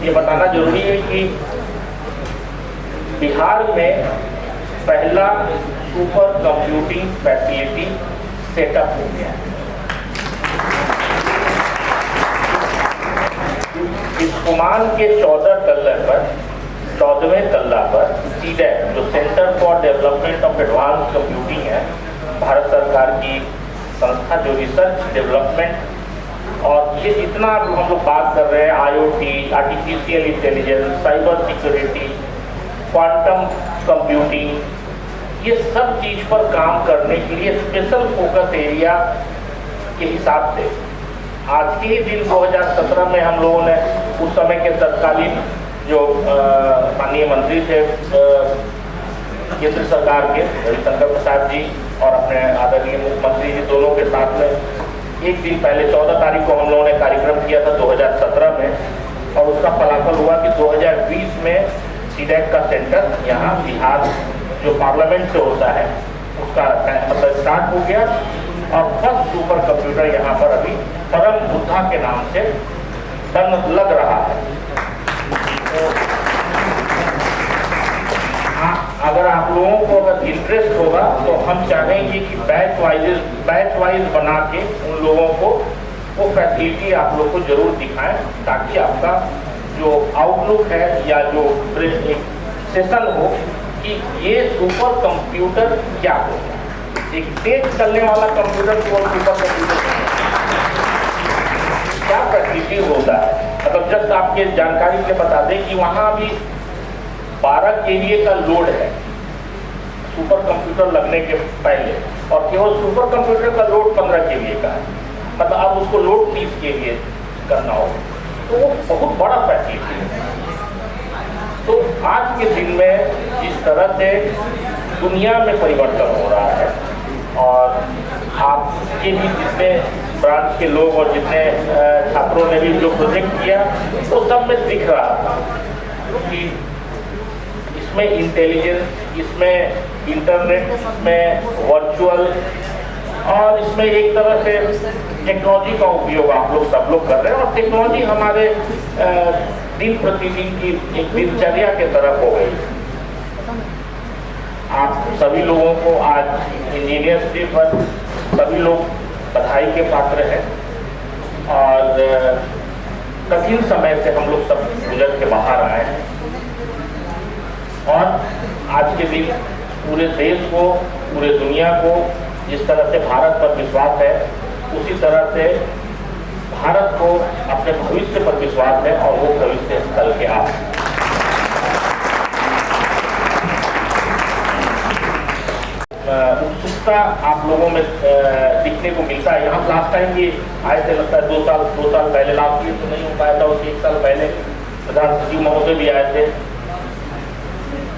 S9: ये बताना जरूरी है कि बिहार में पहला सुपर कंप्यूटिंग फैसिलिटी सेटअप हो गया है। इस कुमान के 14वें तल्ला पर CDEC, जो centre for development of advance computing है, भारत सरकार की संस्था जो रिसर्च डेवलपमेंट और ये जितना हम लोग बात कर रहे हैं IoT, artificial intelligence, cyber security, quantum computing, ये सब चीज पर काम करने के लिए स्पेशल फोकस एरिया के हिसाब से आज के ही दिन 2017 में हम लोगों ने उस समय के तत्कालीन जो माननीय मंत्री थे केंद्र सरकार के रविशंकर प्रसाद जी और अपने आदरणीय मुख्यमंत्री जी दोनों के साथ में एक दिन पहले 14 तारीख को हम लोगों ने कार्यक्रम किया था 2017 में, और उसका फलाफल हुआ कि 2020 में CDEC का सेंटर यहाँ बिहार जो पार्लियामेंट से होता है उसका मतलब स्टार्ट हो गया, और फर्स्ट सुपर कंप्यूटर यहाँ पर अभी परम बुद्धा के नाम से बन लग रहा है। तो अगर आप लोगों को अगर इंटरेस्ट होगा तो हम चाहेंगे कि बैच वाइज बना के उन लोगों को वो फैसिलिटी आप लोग को जरूर दिखाएं, ताकि आपका जो आउटलुक है या जो एक सेशन हो कि ये सुपर कंप्यूटर क्या होगा, एक तेज चलने वाला कंप्यूटर को सुपर कंप्यूटर क्या फैसिलिटी होता है। मतलब जस्ट आपके जानकारी के बता दें कि वहाँ अभी 12 KVA का लोड है सुपर कंप्यूटर लगने के पहले, और केवल सुपर कंप्यूटर का लोड 15 KVA का है। मतलब अब उसको लोड 30 KVA करना होगा, तो वो बहुत बड़ा फैसिलिटी है। तो आज के दिन में जिस तरह से दुनिया में परिवर्तन हो रहा है, और आपके भी जितने ब्रांच के लोग और जितने छात्रों ने भी जो प्रोजेक्ट किया वो सब में दिख रहा था कि इसमें इंटेलिजेंस, इसमें इंटरनेट, इसमें वर्चुअल, और इसमें एक तरह से टेक्नोलॉजी का उपयोग आप लोग सब लोग कर रहे हैं, और टेक्नोलॉजी हमारे दिन प्रतिदिन की एक दिनचर्या के तरफ हो गई। आप सभी लोगों को आज इंजीनियर्स डे पर सभी लोग बधाई के पात्र हैं, और कठिन समय से हम लोग सब गुजर के बाहर आए हैं, और आज के दिन पूरे देश को, पूरे दुनिया को जिस तरह से भारत पर विश्वास है, उसी तरह से भारत को अपने भविष्य पर विश्वास है, और वो भविष्य कल के आप उत्सुकता आप लोगों में दिखने को मिलता है। यहाँ लास्ट टाइम भी आए थे, लगता है 2 साल पहले, लास्ट ईयर तो नहीं हो पाया था, उसके 1 साल पहले प्रधान सचिव महोदय भी आए थे।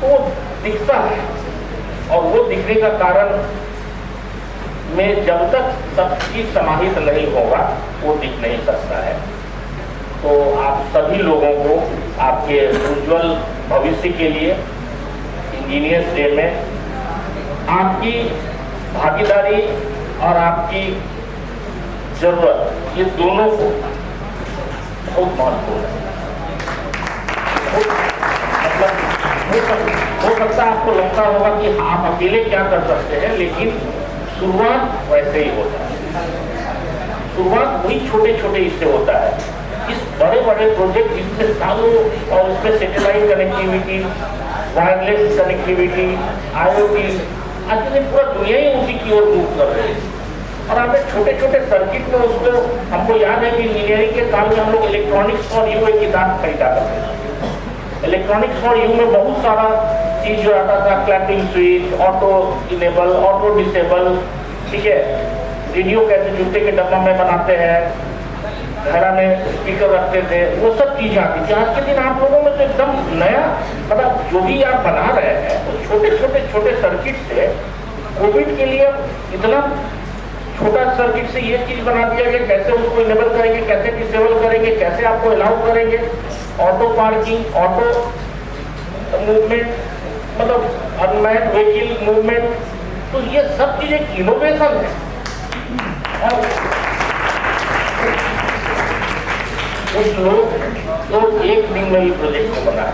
S9: वो दिखता है, और वो दिखने का कारण में जब तक सब चीज समाहित नहीं होगा वो दिख नहीं सकता है। तो आप सभी लोगों को आपके उज्जवल भविष्य के लिए इंजीनियर्स डे में आपकी भागीदारी और आपकी जरूरत ये दोनों को बहुत महत्वपूर्ण है। मतलब हो सकता है आपको लगता होगा कि आप अकेले क्या कर सकते हैं, लेकिन शुरुआत वैसे ही होता है। शुरुआत वही छोटे छोटे इससे होता है। इस बड़े बड़े प्रोजेक्ट जिसमें सालों और उसमें satellite connectivity, wireless connectivity, IoT, आज के दिन पूरा दुनिया ही उसी की ओर मूव कर रही है। और आप छोटे छोटे सर्किट में उसको, हमको याद है कि इंजीनियरिंग के काल में हम लोग इलेक्ट्रॉनिक्स फॉर यू एक किताब खरीदा करते थे। इलेक्ट्रॉनिक्स फॉर यू में बहुत सारा चीज जो आता था, clapping switch, auto enable, auto disable, ठीक है, रेडियो कैसे जूते के डब्बा में बनाते हैं, घर में स्पीकर रखते थे, वो सब चीजें आती थी। आज के दिन आप लोगों में तो एकदम नया, मतलब जो भी आप बना रहे हैं तो छोटे छोटे छोटे सर्किट से कोविड के लिए इतना छोटा सर्किट से ये चीज बना दिया गया, कैसे उसको इनेबल करेंगे, कैसे डिसेबल करेंगे, कैसे आपको अलाउ करेंगे, ऑटो पार्किंग, ऑटो मूवमेंट, मतलब अनमैन्ड व्हीकल मूवमेंट, तो ये सब चीज एक इनोवेशन है। और कुछ लोग तो एक दिन में ही प्रोजेक्ट को बनाए।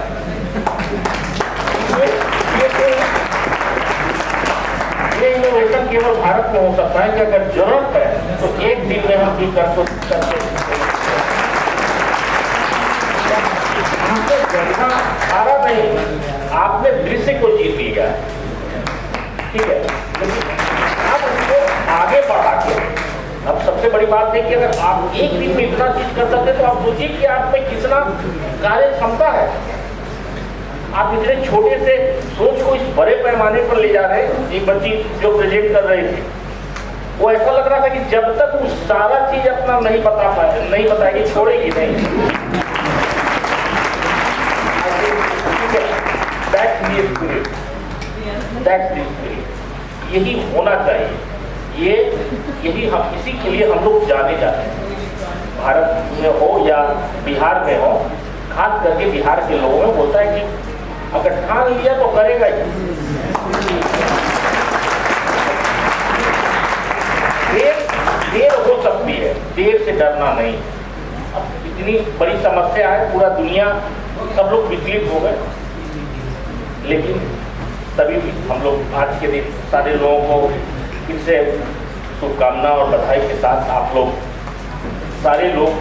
S9: ये इनोवेशन केवल भारत में हो सकता है कि अगर जरूरत है तो एक दिन में हम भी करते सारा नहीं, आपने दृश्य को जीत लिया है, ठीक है, लेकिन आप उसको आगे बढ़ा के, अब सबसे बड़ी बात है कि अगर आप एक दिन में इतना चीज कर सकते तो आप सोचिए कि आप में कितना कार्य क्षमता है। आप इतने छोटे से सोच को इस बड़े पैमाने पर ले जा रहे हैं। एक बच्ची जो प्रेजेंट कर रही थी, वो ऐसा लग रहा था कि जब तक वो सारा चीज अपना नहीं बताएगी, छोड़ेगी नहीं। That's the spirit. यही होना चाहिए। यही हम, इसी के लिए हम लोग जाने जाते हैं। भारत में हो या बिहार में हो, खास करके बिहार के लोगों में होता है कि अगर ठान लिया तो करेगा ही। देर हो सकती है, देर से डरना नहीं। अब इतनी बड़ी समस्या है, पूरा दुनिया, सब लोग विचलित हो गए, लेकिन तभी भी हम लोग आज के दिन सारे लोगों को फिर से शुभकामना और बधाई के साथ, आप लोग सारे लोग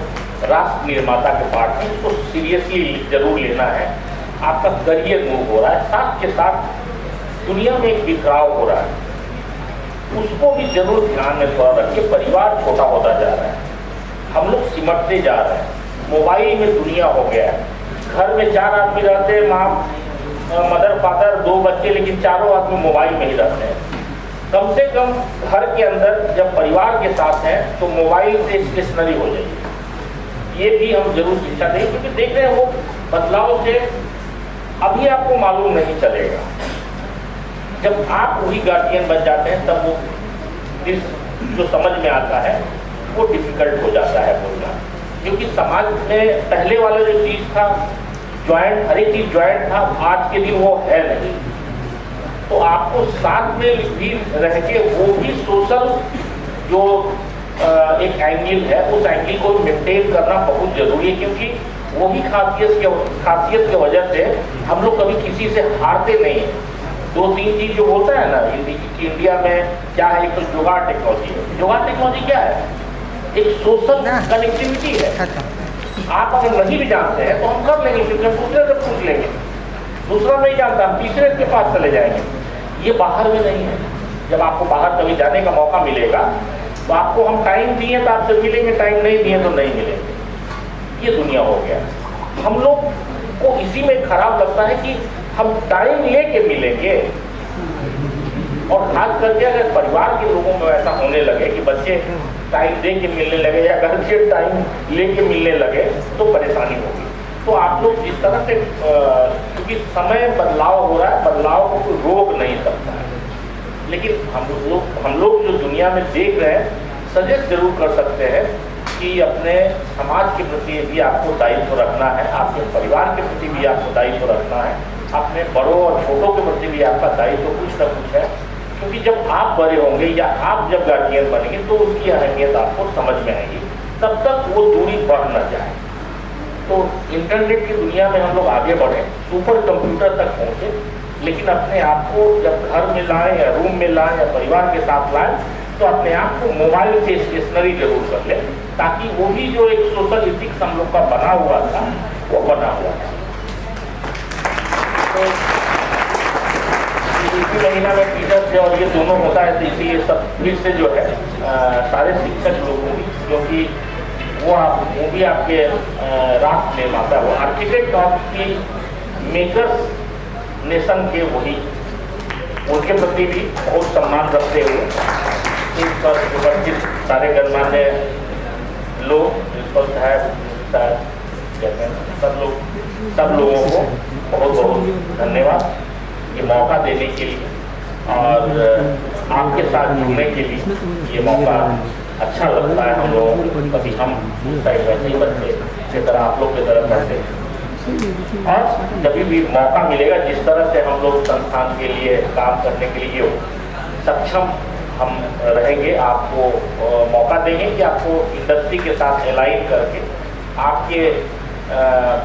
S9: राष्ट्र निर्माता के पार्ट में इसको सीरियसली जरूर लेना है। आपका करियर मूव हो रहा है, साथ के साथ दुनिया में एक बिखराव हो रहा है, उसको भी जरूर ध्यान में थोड़ा रखिए। परिवार छोटा होता जा रहा है, हम लोग सिमटते जा रहे हैं, मोबाइल में दुनिया हो गया है। घर में 4 आदमी रहते हैं, माँ, मदर, फादर, 2 बच्चे, लेकिन चारों आदमी मोबाइल में ही रहते हैं। कम से कम घर के अंदर जब परिवार के साथ हैं तो मोबाइल से स्टेशनरी हो जाएगी। ये भी हम जरूर शिक्षा दें, क्योंकि देख रहे हैं वो बदलाव से अभी आपको मालूम नहीं चलेगा। जब आप वही गार्जियन बन जाते हैं तब वो जो समझ में आता है वो डिफिकल्ट हो जाता है बोलना, क्योंकि समाज में पहले वाला जो चीज़ था ज्वाइंट, हर एक चीज ज्वाइंट था, आज के दिन वो है नहीं। तो आपको साथ में भी रह के वो भी सोशल जो एक एंगल है, उस एंगल को मेंटेन करना बहुत जरूरी है, क्योंकि वही खासियत की वजह से हम लोग कभी किसी से हारते नहीं हैं। 2-3 चीज जो होता है ना इंडिया में, क्या है, एक तो जुगाड़ टेक्नोलॉजी है। जुगाड़ टेक्नोलॉजी क्या है? एक सोशल कनेक्टिविटी है। आप अगर नहीं भी जानते हैं तो हम कर लेंगे, क्योंकि हम दूसरे से पूछ लेंगे, दूसरा नहीं जानता हम तीसरे के पास चले जाएंगे। ये बाहर में नहीं है। जब आपको बाहर कभी जाने का मौका मिलेगा तो आपको हम टाइम दिए तो आपसे मिलेंगे, टाइम नहीं दिए तो नहीं मिलेंगे। ये दुनिया हो गया। हम लोग को इसी में खराब लगता है कि हम टाइम लेके मिलेंगे, और खास करके अगर परिवार के लोगों में ऐसा होने लगे कि बच्चे टाइम दे के मिलने लगे या घर के टाइम लेके मिलने लगे तो परेशानी होगी। तो आप लोग जिस तरह से, क्योंकि समय बदलाव हो रहा है, बदलाव को कोई रोक नहीं सकता है, लेकिन हम लोग जो दुनिया में देख रहे हैं, सजेस्ट जरूर कर सकते हैं कि अपने समाज के प्रति भी आपको दायित्व रखना है, आपके परिवार के प्रति भी आपको दायित्व रखना है, अपने बड़ों और छोटों के प्रति भी आपका दायित्व कुछ न कुछ है, क्योंकि जब आप बड़े होंगे या आप जब गार्जियन बनेंगे तो उसकी अहमियत आपको समझ में आएगी। तब तक वो दूरी बढ़ न जाए। तो इंटरनेट की दुनिया में हम लोग आगे बढ़े, सुपर कंप्यूटर तक पहुँचे, लेकिन अपने आप को जब घर में लाएं या रूम में लाएं या परिवार के साथ लाएं तो अपने आप को मोबाइल से स्टेशनरी जरूर कर लें, ताकि वो भी जो एक सोशल इथिक्स हम लोग का बना हुआ था वो बना हुआ है। तो इसी महीना में टीचर से और ये दोनों होता है, तो इसी ये सब फिर से जो है सारे शिक्षक लोगों की, क्योंकि वो भी आपके राष्ट्र निर्माता, वो आर्किटेक्ट ऑफ की मेकर्स नेशन के वही, उनके प्रति भी बहुत सम्मान रखते हुए इस पर उपस्थित सारे गणमान्य लोग, प्रिंसिपल साहब, सब लोगों को बहुत बहुत धन्यवाद ये मौका देने के लिए, और आपके साथ जुड़ने के लिए ये मौका अच्छा लगता है हम लोगों को। कभी हम वैसे ही बच्चे जिस तरह आप लोग की तरह पढ़ते हैं, और जब भी मौका मिलेगा जिस तरह से हम लोग संस्थान के लिए काम करने के लिए सक्षम हम रहेंगे, आपको मौका देंगे कि आपको इंडस्ट्री के साथ अलाइन करके आपके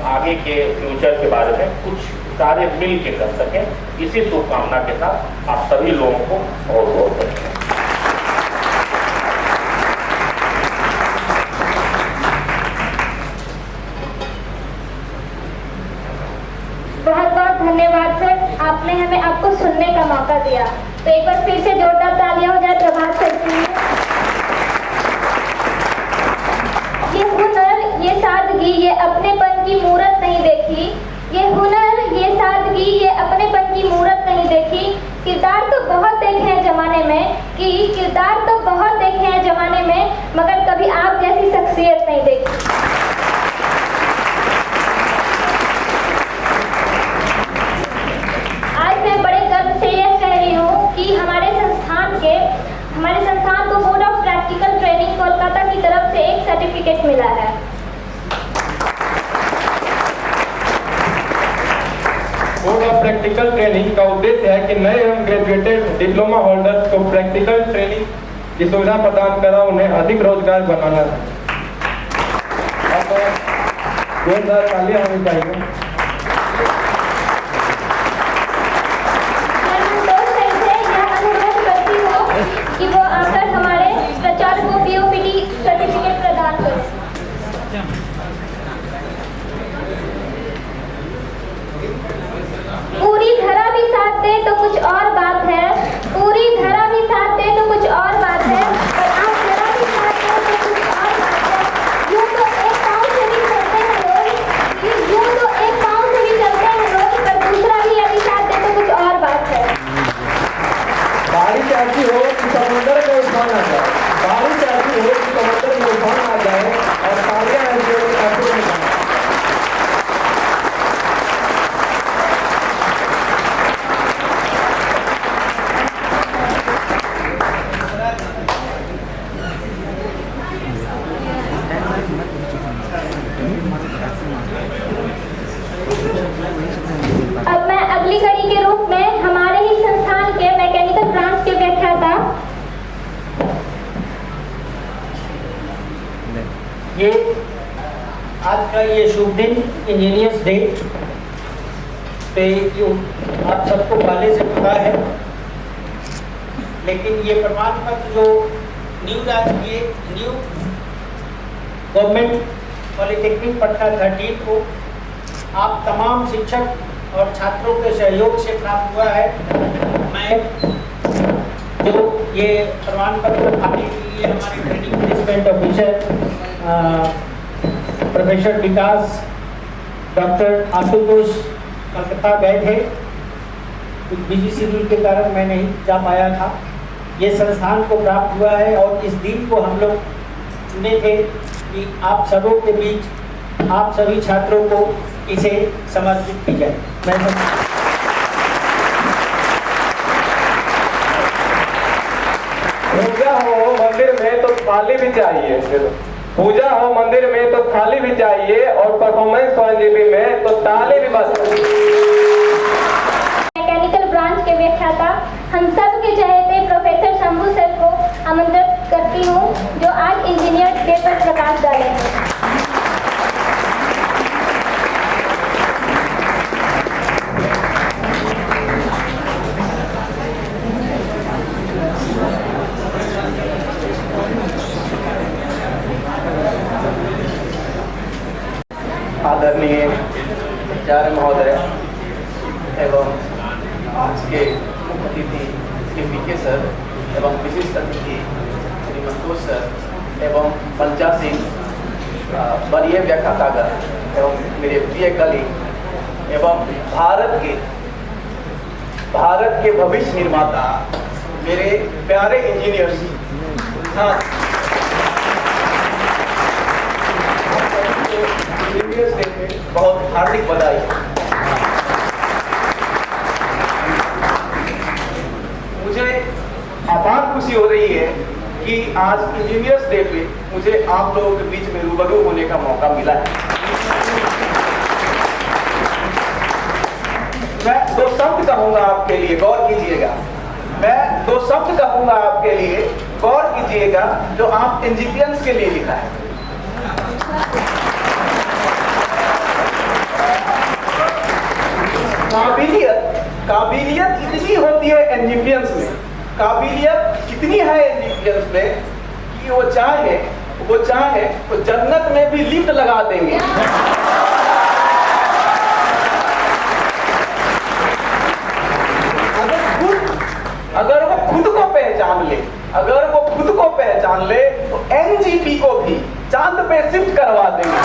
S9: आगे के फ्यूचर के बारे में कुछ कार्य मिल के कर सकें। इसी शुभकामना के साथ आप सभी लोगों को बहुत बहुत धन्यवाद।
S7: बहुत बहुत धन्यवाद सर, आपने हमें आपको सुनने का मौका दिया। तो एक बार फिर से जोरदार तालियां हो जाए प्रभात सर के लिए। ये हुनर, ये सादगी, ये अपनेपन की मूरत नहीं देखी, ये हुनर, ये सादगी, ये अपनेपन की मूरत नहीं देखी। किरदार तो बहुत देखे हैं जमाने में, किरदार तो बहुत देखे हैं जमाने में, मगर कभी आप जैसी शख्सियत नहीं देखी। आज मैं बड़े गर्व से यह कह रही हूँ कि हमारे संस्थान को board of practical training Kolkata की तरफ से एक सर्टिफिकेट मिला है।
S6: बोर्ड ऑफ प्रैक्टिकल ट्रेनिंग का उद्देश्य है कि नए एवं ग्रेजुएटेड डिप्लोमा होल्डर्स को प्रैक्टिकल ट्रेनिंग की सुविधा प्रदान कर उन्हें अधिक रोजगार बनाना है। अब 2000 तालियां होनी चाहिए।
S7: कि वो आकर हमारे प्रचार को BOPD सर्टिफिकेट प्रदान करें। पूरी धरा भी साथ दे तो कुछ और बात है, पूरी धरा भी साथ दे तो कुछ और बात है, और आप जरा भी साथ दे तो कुछ और बात है। यूं तो एक पाँव से भी चलते हैं लोग, यूं तो एक पाँव से भी चलते हैं लोग, पर दूसरा भी यदि साथ दे तो कुछ और बात है।
S6: बारिश ऐसी हो कि समुद्र में उफान आ जाए, बारिश ऐसी हो कि समुद्र में उफान आ जाए, और तालियां ऐसी हो कि काफी में जाए।
S7: अब मैं अगली कड़ी के रूप में हमारे ही संस्थान के मैकेनिकल ब्रांच के व्याख्याता,
S8: ये आज का ये शुभ दिन इंजीनियर्स डे पे जो आप सबको पहले से पता है, लेकिन ये प्रमाण पत्र जो न्यू गवर्नमेंट पॉलिटेक्निक पटना 13 को आप तमाम शिक्षक और छात्रों के सहयोग से प्राप्त हुआ है। मैं जो ये प्रमाण पत्र पाने के लिए हमारे ट्रेनिंग प्लेसमेंट ऑफिसर प्रोफेसर विकास डॉक्टर आशुतोष कलकत्ता गए थे, कुछ बिजी शेड्यूल के कारण मैं नहीं जा पाया था। ये संस्थान को प्राप्त हुआ है और इस दिन को हम लोग चुने थे कि आप सबों के बीच आप सभी छात्रों को इसे समर्पित की जाए।
S6: पूजा हो मंदिर में तो थाली भी चाहिए, पूजा हो मंदिर में तो थाली भी चाहिए, और परफॉर्मेंस हो एनजीबी में तो ताली भी बजाइए।
S7: मैकेनिकल ब्रांच के व्याख्याता हम सब के चहेते प्रोफेसर शंभू सर को आमंत्रित करती हूँ जो आज इंजीनियर डे पर प्रकाश डालेंगे।
S8: आदरणीय आचार्य महोदय एवं आज के मुख्य अतिथि श्री पीके सर एवं विशिष्ट अतिथि श्री मंतोष सर एवं पंचा सिंह वरीय व्याख्यातागण एवं मेरे प्रिय कलीग एवं भारत के भविष्य निर्माता मेरे प्यारे इंजीनियर्स, इंजीनियर्स डे में बहुत हार्दिक बधाई। मुझे अपार खुशी हो रही है कि आज इंजीनियर्स डे पे मुझे आप लोगों के बीच में रूबरू होने का मौका मिला है। मैं दो शब्द कहूंगा आपके लिए, गौर कीजिएगा। मैं दो शब्द कहूंगा आपके लिए, गौर कीजिएगा, जो आप इंजीनियर्स के लिए लिखा है। काबिलियत इतनी होती है इंजीनियर्स में, काबिलियत इतनी है इंजीनियर्स में कि वो चाहे तो जन्नत में भी लिफ्ट लगा देंगे। अगर वो खुद को पहचान ले तो एनजीपी को भी चांद पे शिफ्ट करवा देंगे।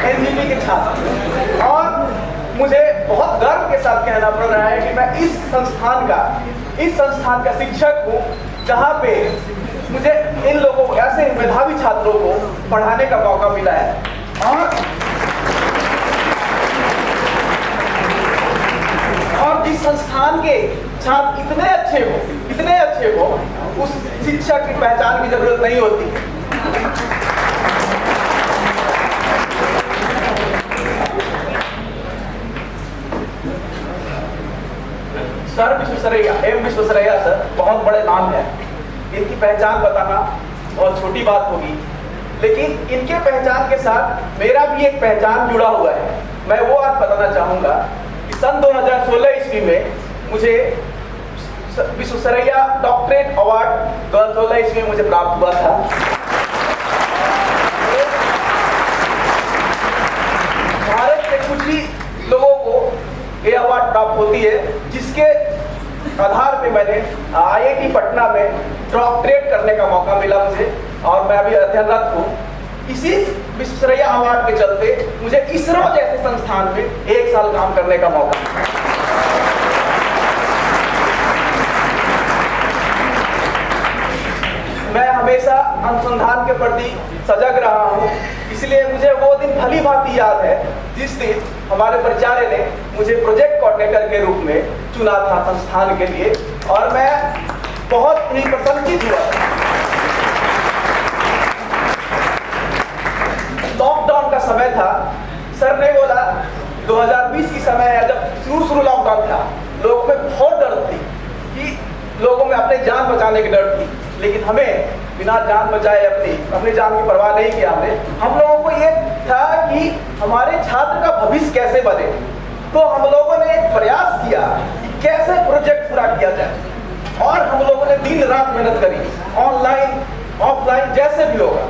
S8: एनजीपी के छात्र, और मुझे बहुत गर्व के साथ कहना पड़ रहा है कि मैं इस संस्थान का शिक्षक हूँ जहाँ पे मुझे इन लोगों को, ऐसे मेधावी छात्रों को पढ़ाने का मौका मिला है। और जिस संस्थान के छात्र इतने अच्छे हो उस शिक्षक की पहचान की जरूरत नहीं होती। सर विश्वेश्वरैया सर बहुत बड़े नाम है, इनकी पहचान बताना बहुत छोटी बात होगी, लेकिन इनके पहचान के साथ मेरा भी एक पहचान जुड़ा हुआ है। मैं वो आज बताना चाहूँगा कि सन 2016 ईस्वी में मुझे विश्वेश्वरैया डॉक्टरेट अवार्ड 2016 ईस्वी में मुझे प्राप्त हुआ था। भारत के कुछ ही लोगों को ये अवार्ड प्राप्त होती है, जिसके आधार पे मैंने IIT पटना में डॉक्टरेट करने का मौका मिला मुझे, और मैं अभी अध्ययनरत हूँ। इसी विश्वेश्वरैया अवार्ड के चलते मुझे इसरो जैसे संस्थान में 1 साल काम करने का मौका मिला। मैं हमेशा अनुसंधान के प्रति सजग रहा हूँ, इसलिए मुझे वो दिन भली भांति याद है जिस दिन हमारे प्राचार्य ने मुझे प्रोजेक्ट कोऑर्डिनेटर के रूप में चुना था संस्थान के लिए, और मैं बहुत ही प्रसन्नचित हुआ। लॉकडाउन का समय था, सर ने बोला 2020 की समय है, जब शुरू लॉकडाउन था, लोगों में बहुत डर थी कि लोगों में अपने जान बचाने की डर थी, लेकिन हमें बिना जान बचाए अपनी जान की परवाह नहीं किया। हम लोगों को ये था कि हमारे छात्र का भविष्य कैसे बने, तो हम लोगों ने एक प्रयास किया कि कैसे प्रोजेक्ट पूरा किया जाए, और हम लोगों ने दिन रात मेहनत करी, ऑनलाइन ऑफलाइन जैसे भी होगा।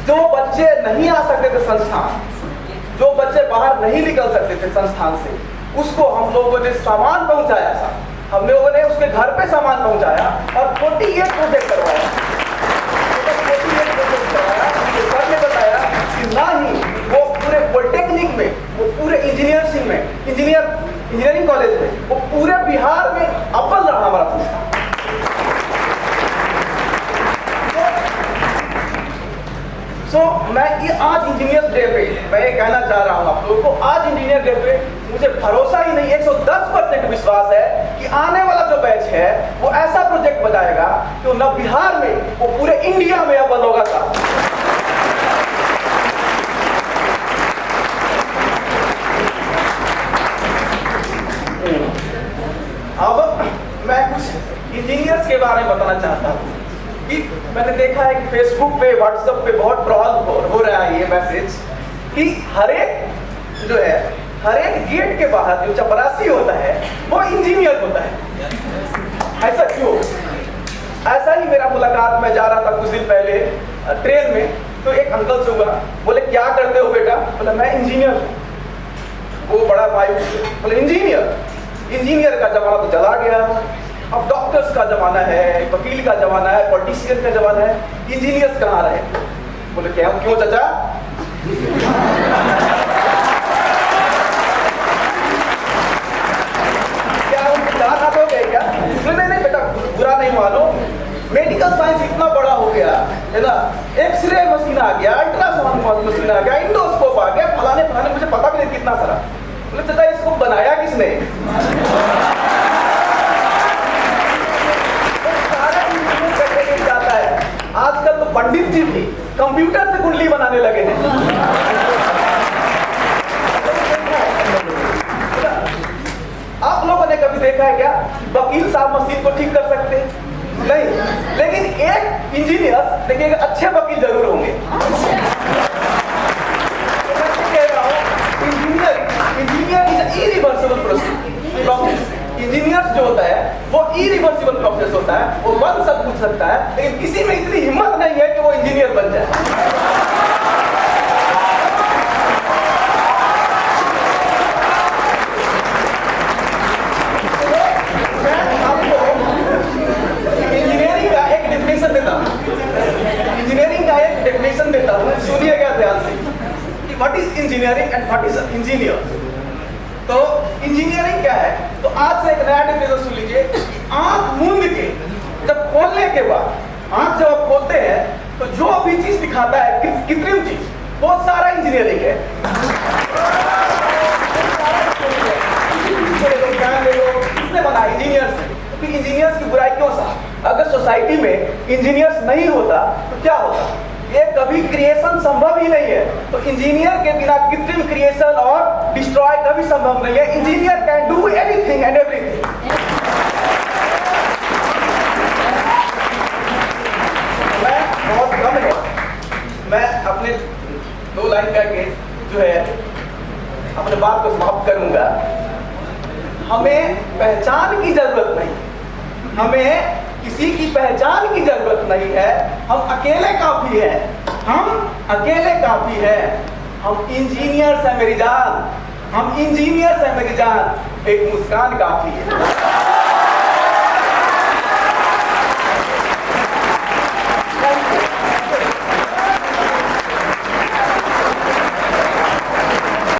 S8: जो बच्चे नहीं आ सकते थे संस्थान, जो बच्चे बाहर नहीं निकल सकते थे संस्थान से, उसको हम लोगों ने सामान पहुंचाया था, हम लोगों ने उसके घर पे सामान पहुंचाया और 48 प्रोजेक्ट करवाया। सर ने बताया कि ना ही वो पूरे पॉलिटेक्निक में, वो पूरे इंजीनियरिंग कॉलेज में, वो पूरे बिहार में अव्वल रहा हमारा संस्थान। मैं ये आज इंजीनियर्स डे पे मैं ये कहना चाह रहा हूँ आप लोगों को, आज इंजीनियर डे पे मुझे भरोसा ही नहीं, 110% विश्वास है कि आने वाला जो बैच है वो ऐसा प्रोजेक्ट बनाएगा कि न बिहार में, वो पूरे इंडिया में अव्वल होगा।
S10: देखा है कि फेसबुक पे, व्हाट्सएप पे बहुत ट्रॉल हो रहा है ये मैसेज कि हर एक गेट के बाहर जो चपरासी होता है वो इंजीनियर होता है। ऐसा क्यों? ऐसा ही मेरा मुलाकात, मैं जा रहा था कुछ दिन पहले ट्रेन में, तो एक अंकल से हुआ। बोले क्या करते हो बेटा? बोला मैं इंजीनियर हूँ। वो बड़ा मायूस, बोले इंजीनियर का जमाना तो चला गया, अब डॉक्टर्स का जमाना है, वकील का जमाना है, पॉलिटिशियन का जमाना है, इंजीनियर्स कहाँ रहे? बोले क्या क्यों चाचा? क्या उनके दांत हाथ हो गए क्या? नहीं बेटा, बुरा नहीं मानो, मेडिकल साइंस इतना बड़ा हो गया है ना, एक्सरे मशीन आ गया, अल्ट्रासाउंड मशीन आ गया, इंडोस्कोप आ गया, फलाने मुझे पता भी नहीं कितना सारा। बोले चाचा इसको बनाया किसने? सारा इंजीनियर करके नहीं जाता है। आजकल तो पंडित जी भी कंप्यूटर से कुंडली बनाने लगे हैं। आप लोगों ने कभी देखा है क्या वकील साहब मशीन को ठीक कर सकते हैं? नहीं, लेकिन एक इंजीनियर देखिए अच्छे वकील जरूर होंगे। Engineer is irreversible process. Engineer जो होता है वो इरिवर्सिबल प्रोसेस होता है, वो बन सब कुछ सकता है, लेकिन किसी में इतनी हिम्मत नहीं है कि वो इंजीनियर बन जाए। इंजीनियरिंग का एक डेफिनेशन देता हूँ, सुनिएगा ध्यान से कि what is engineering and what is engineer. तो इंजीनियरिंग क्या है? तो आज से एक नया डेफिनेशन सुन लीजिए कि आंख मूंद के जब खोलने के बाद आंख जब आप खोलते हैं तो जो भी चीज दिखाता है कृत्रिम चीज, वो सारा इंजीनियरिंग है। किसने बना? इंजीनियर से। तो इंजीनियर्स की बुराई क्यों सा? अगर सोसाइटी में इंजीनियर्स नहीं होता तो क्या होता? ये कभी क्रिएशन संभव ही नहीं है। तो इंजीनियर के बिना कृत्रिम क्रिएशन और डिस्ट्रॉय कभी संभव नहीं है। Engineer can do anything and everything. मैं बहुत कम है, मैं अपने 2 लाइन करके जो है अपने बात को समाप्त करूंगा। हमें पहचान की जरूरत नहीं, हमें किसी की पहचान की जरूरत नहीं है। हम अकेले काफी है, हम अकेले काफी है। हम इंजीनियर्स हैं मेरी जान, हम इंजीनियर्स हैं मेरी जान। एक मुस्कान काफी है।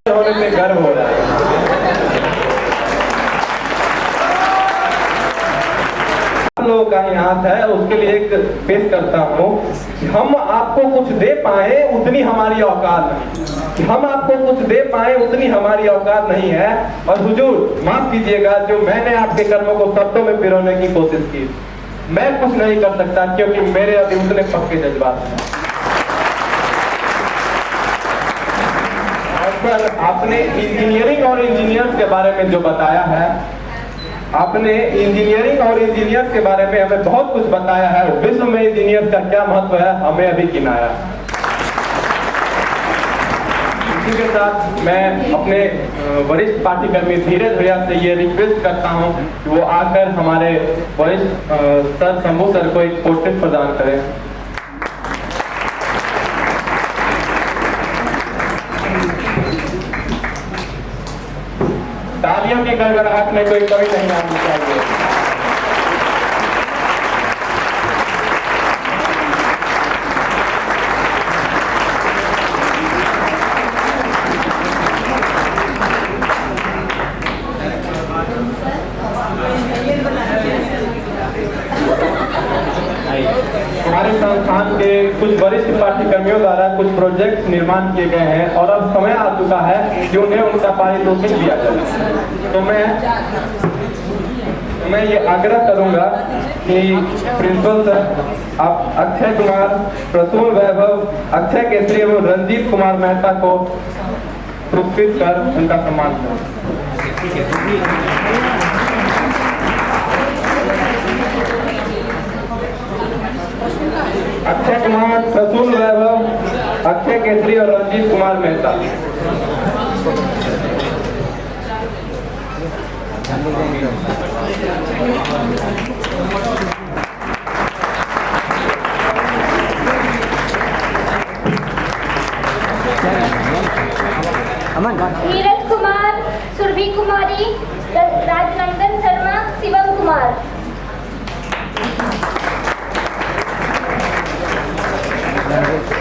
S6: होने में गर्व हो रहा है। लोगों का ही हाथ है, उसके लिए एक पेश करता हूँ। हम आपको कुछ दे पाए उतनी हमारी औकात नहीं, हम आपको कुछ दे पाए उतनी हमारी औकात नहीं है। और हुजूर माफ कीजिएगा, जो मैंने आपके कर्मों को शब्दों में पिरोने की कोशिश की, मैं कुछ नहीं कर सकता क्योंकि मेरे अभी उतने पक्के जज्बात हैं। आपने इंजीनियरिंग और इंजीनियर्स के बारे में जो बताया है, आपने इंजीनियरिंग और इंजीनियर्स के बारे में हमें बहुत कुछ बताया है। विश्व में इंजीनियर्स का क्या महत्व है हमें अभी गिनाया। इसी के साथ मैं अपने वरिष्ठ पार्टीकर्मी धीरज भैया से ये रिक्वेस्ट करता हूं कि वो आकर हमारे वरिष्ठ सर शंभू सर को एक पोर्ट्रेट प्रदान करें। तालियों की गड़गड़ाहट में कोई कमी नहीं आनी चाहिए। हमारे संस्थान के कुछ वरिष्ठ पाठ्यक्रमियों द्वारा कुछ प्रोजेक्ट निर्माण किए गए हैं और अब समय आ चुका है कि उन्हें उनका पारितोषिक दिया जाए। तो मैं ये आग्रह करूंगा कि प्रिंसिपल सर आप अक्षय कुमार, प्रसून वैभव, अक्षय केसरी एवं रंजीत कुमार मेहता को पुरस्कृत कर उनका सम्मान करें। अक्षय कुमार, प्रसून वैभव, अक्षय केसरी और रंजीत कुमार मेहता।
S7: नीरज कुमार, सुरभि कुमारी, राजनंदन शर्मा, शिवम कुमार।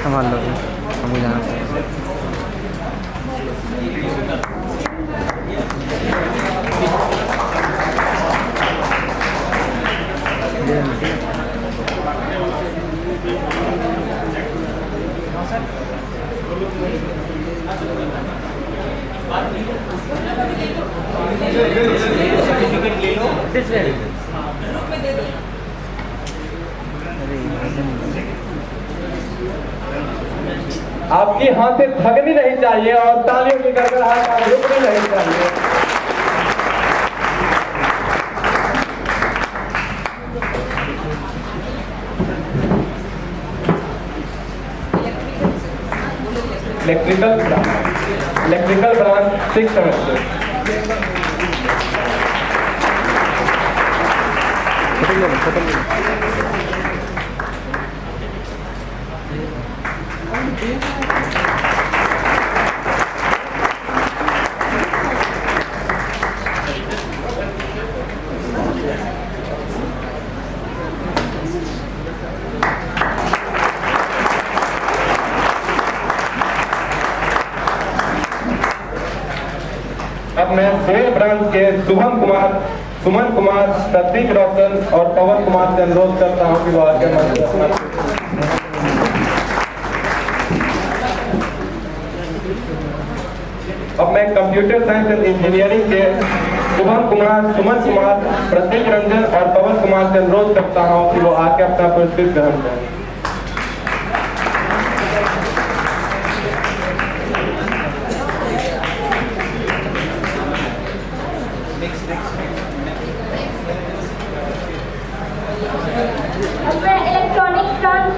S1: संभाल लो, हमको जाना है।
S6: आपकी हाथें थकनी नहीं चाहिए और तालियों की गड़गड़ाहट रुकनी नहीं चाहिए। Electrical branch 6 semester. अब मैं सेल ब्रांच के शुभम कुमार, सुमन कुमार, प्रतीक रोशन और पवन कुमार से अनुरोध करता हूं कि वो आगे मंच पर अपना। अब मैं कंप्यूटर साइंस एंड इंजीनियरिंग के शुभम कुमार, सुमन कुमार, प्रतीक रंजन और पवन कुमार से अनुरोध करता हूं कि वो आके अपना पुरस्कृत ग्रहण करें।
S7: अब मैं इलेक्ट्रॉनिक ब्रांच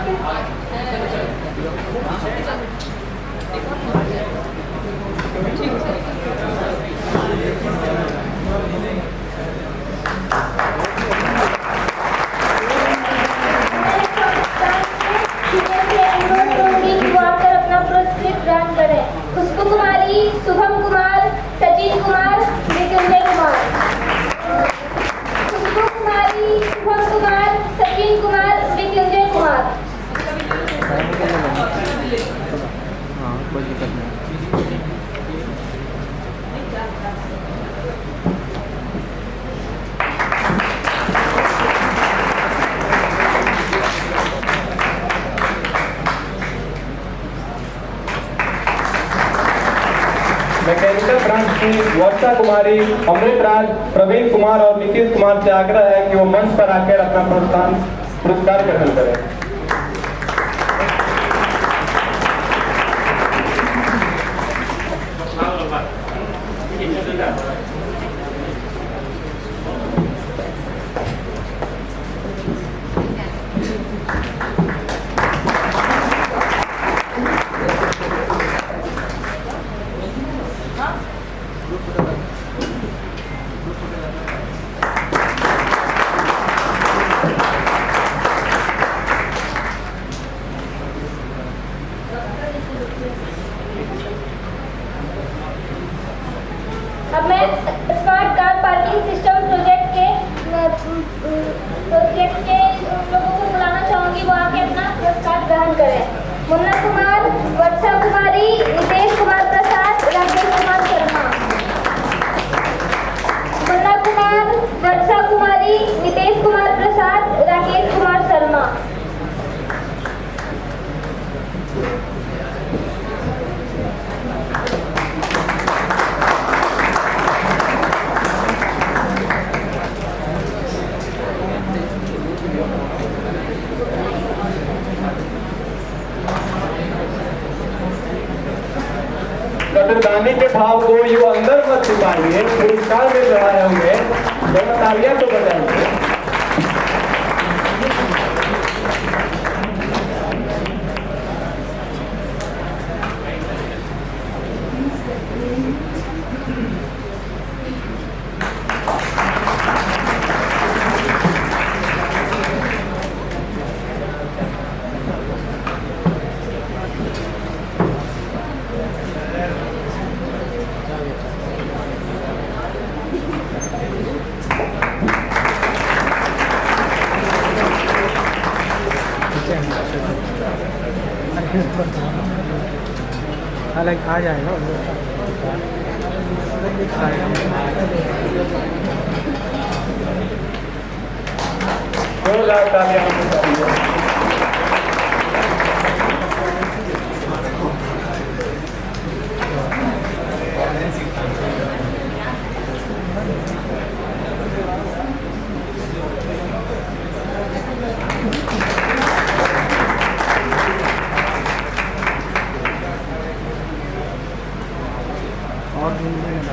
S7: अपना पुरस्कृत ग्रहण करें। खुशबू कुमारी, शुभम कुमार, सचिन कुमार, मृत्युंजय कुमार। खुशबू कुमारी, शुभम कुमार, सचिन कुमार, मृत्युंजय कुमार।
S1: हाँ, कोई दिक्कत नहीं।
S6: मैकेनिकल ब्रांच की वर्षा कुमारी, अमृत राज, प्रवीण कुमार और नीतीश कुमार से आग्रह है कि वो मंच पर आकर अपना पुरस्कार ग्रहण करें।
S7: अब मैं smart car parking system project के लोगों को बुलाना चाहूंगी, वो आके अपना पुरस्कार ग्रहण करें। मुन्ना कुमार, वर्षा कुमारी, नितेश कुमार प्रसाद, राकेश कुमार शर्मा। मुन्ना कुमार, वर्षा कुमारी, नितेश कुमार प्रसाद, राकेश कुमार शर्मा।
S6: कदरदानी के भाव को यू अंदर मत छुपाइए। पुरस्कार मिल रहा है हमें, दोनों तालियां तो बजाइए।
S1: अलग आ जाएगा
S6: जोरदार तालियां होनी चाहिए।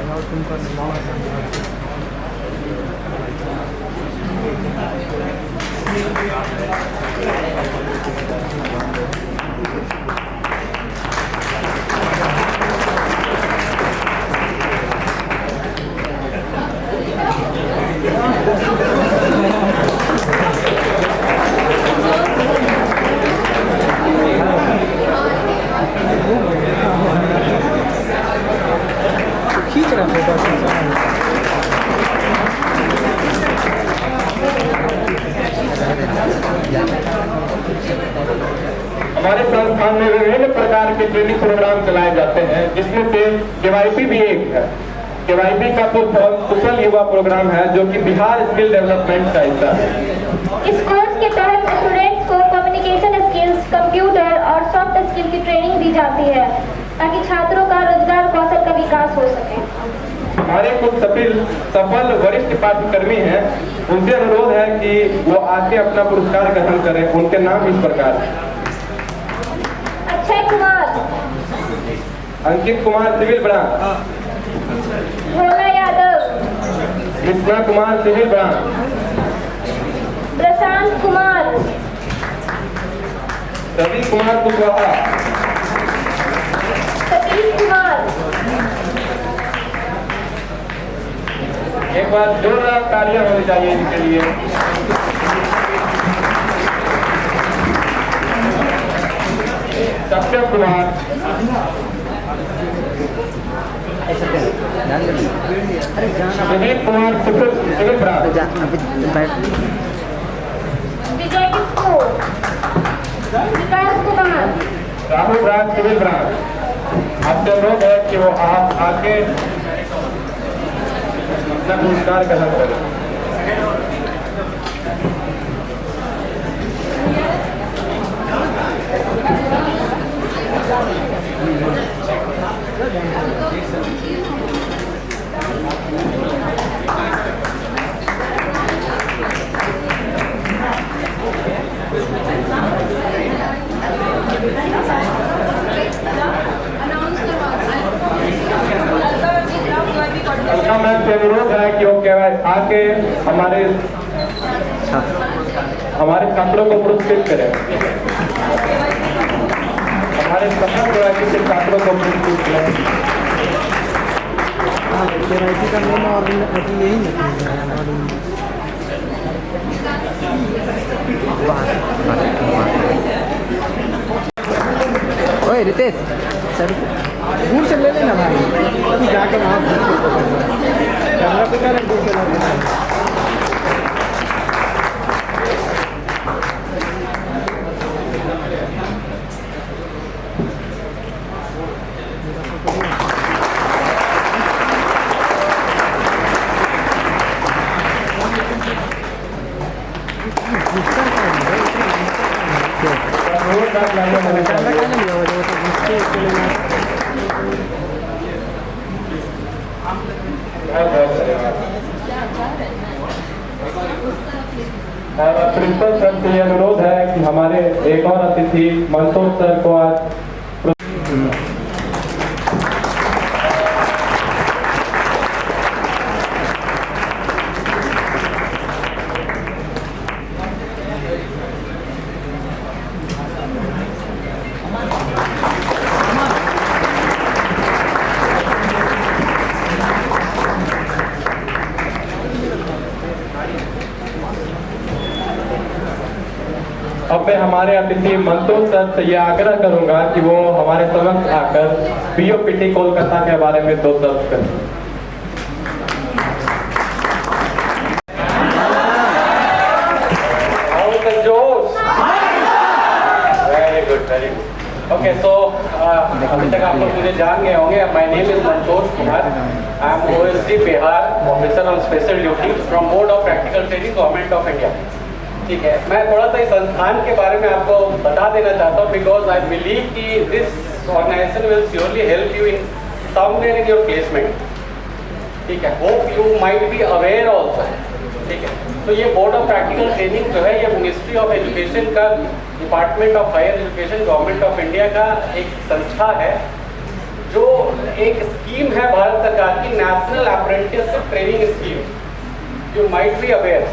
S1: और तुमका खींच रहा फोटो।
S6: हमारे संस्थान में विभिन्न प्रकार के ट्रेनिंग प्रोग्राम चलाए जाते हैं, जिसमें से केवाईपी भी एक है। केवाईपी का कुशल युवा प्रोग्राम है, जो कि बिहार स्किल डेवलपमेंट का हिस्सा है।
S7: इस कोर्स के तहत स्टूडेंट्स को कम्युनिकेशन स्किल्स, कंप्यूटर और सॉफ्ट स्किल की ट्रेनिंग दी जाती है, ताकि छात्रों का रोजगार कौशल का विकास हो सके।
S6: हमारे कुछ सफल वरिष्ठ पाठ्यक्रमी हैं, उनसे अनुरोध है कि वो आके अपना पुरस्कार ग्रहण करें। उनके नाम इस प्रकार हैं:
S7: Akshay Kumar,
S6: Ankit Kumar civil branch,
S7: Bhola Yadav,
S6: Krishna Kumar civil branch,
S7: Prashant Kumar,
S6: Ravi Kumar Kushwaha,
S7: Satish Kumar.
S6: एक बार जोरदार तालियां होनी चाहिए इनके लिए। सत्यम कुमार, सुनील कुमार सिविल ब्रांच,
S7: विजय किशोर, विकास कुमार,
S6: राहुल राज सिविल ब्रांच। आपसे अनुरोध है कि वो आप आके अपना पुरस्कार ग्रहण करें। मैम से अनुरोध है कि वो आके हमारे छात्रों को पुरस्कृत करें। हमारे सफल केवाईपी के छात्रों को पुरस्कृत करें।
S1: केवाईपी का नाम और यही ओए रितेश सर दूर से ले लेना भाई, अभी जाके वहाँ कैमरा पे क्या दूर से ले लेना।
S6: और प्रिंसिपल सर से अनुरोध है कि हमारे एक और अतिथि मंतोष सर को आज अब मैं हमारे अतिथि मंतोष सर से यह आग्रह करूंगा कि वो हमारे समक्ष आकर पीओपीटी कोलकाता के बारे में 2 शब्द करें। जोश, very good, very good.
S11: Okay, so अभी तक आप लोग मुझे जान गए होंगे. My name is Santosh Kumar. I am OSD Bihar officer on special duty from board of practical training government of India. ठीक है, मैं थोड़ा सा इस संस्थान के बारे में आपको बता देना चाहता हूँ बिकॉज आई बिलीव कि this organisation will surely help you in somewhere in your placement. ठीक है, hope you might be aware also. ठीक है, तो ये बोर्ड ऑफ प्रैक्टिकल ट्रेनिंग जो है ये मिनिस्ट्री ऑफ एजुकेशन का, department of higher education government of India का एक संस्था है जो एक स्कीम है भारत सरकार की, national apprenticeship training scheme. You might be aware.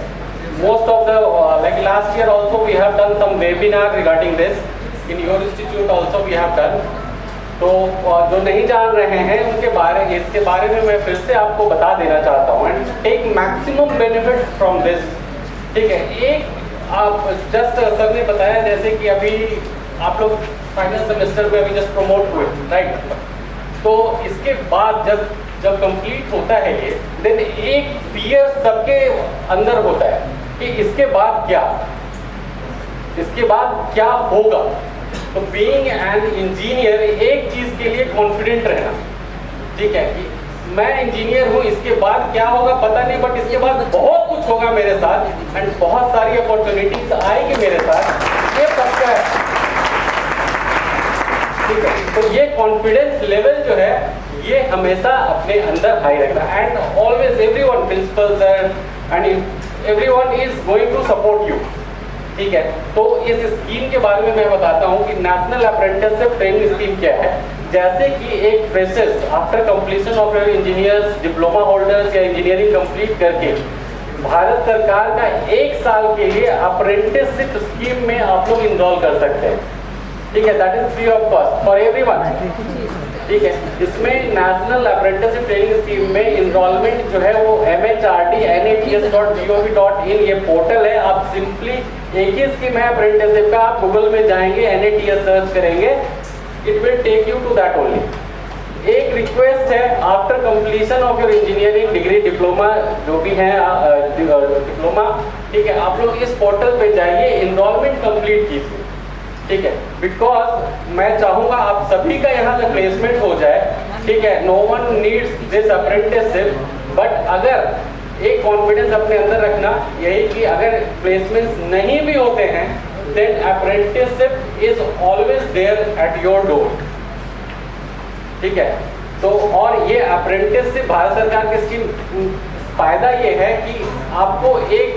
S11: Most of the like last year also we have done some webinar regarding this. In your institute also we have done. तो जो नहीं जान रहे हैं इसके बारे में मैं फिर से आपको बता देना चाहता हूँ. And take maximum benefit from this. ठीक है, एक आप जस्ट सर ने बताया जैसे कि अभी आप लोग फाइनल सेमेस्टर में अभी जस्ट प्रमोट हुए, राइट. तो इसके बाद जब कंप्लीट होता है ये, देन एक फियर सबके अंदर होता है कि इसके बाद क्या होगा. तो बीइंग एन इंजीनियर एक चीज के लिए कॉन्फिडेंट रहना. ठीक है, कि मैं इंजीनियर हूँ, इसके बाद क्या होगा पता नहीं, बट इसके बाद बहुत कुछ होगा मेरे साथ एंड बहुत सारी अपॉर्चुनिटीज आएगी मेरे साथ, ये पक्का है. ठीक है, तो ये कॉन्फिडेंस लेवल जो है ये हमेशा अपने अंदर हाई रखना. And always everyone, principal sir and everyone is going to support you. ठीक है, तो इस स्कीम के बारे में मैं बताता हूँ कि नेशनल अप्रेंटिसशिप ट्रेनिंग स्कीम क्या है. जैसे कि एक freshers after completion of your engineers, diploma holders या इंजीनियरिंग कंप्लीट करके भारत सरकार का 1 साल के लिए अप्रेंटिसशिप स्कीम में आप लोग इनरोल कर सकते हैं. ठीक है, that is free of cost for everyone. ठीक है, इसमें नेशनल अप्रेंटिसशिप ट्रेनिंग स्कीम में इनरोलमेंट जो है वो MHRD.NATS.gov.in ये पोर्टल है. आप सिंपली एक ही स्कीम है अप्रेंटिसशिप का, आप गूगल में जाएंगे, NATS सर्च करेंगे, it will take you to that only. एक रिक्वेस्ट है, after completion of your engineering degree, diploma जो भी है डिप्लोमा, ठीक है, आप लोग इस पोर्टल पे जाइए, इनरोलमेंट कंप्लीट कीजिए. ठीक है, बिकॉज मैं चाहूँगा आप सभी का यहाँ से प्लेसमेंट हो जाए. ठीक है, no one needs this apprenticeship, but अगर एक कॉन्फिडेंस अपने अंदर रखना यही कि अगर प्लेसमेंट्स नहीं भी होते हैं then apprenticeship is always there at your door. ठीक है, तो और ये अप्रेंटिसशिप भारत सरकार की स्कीम, फायदा ये है कि आपको एक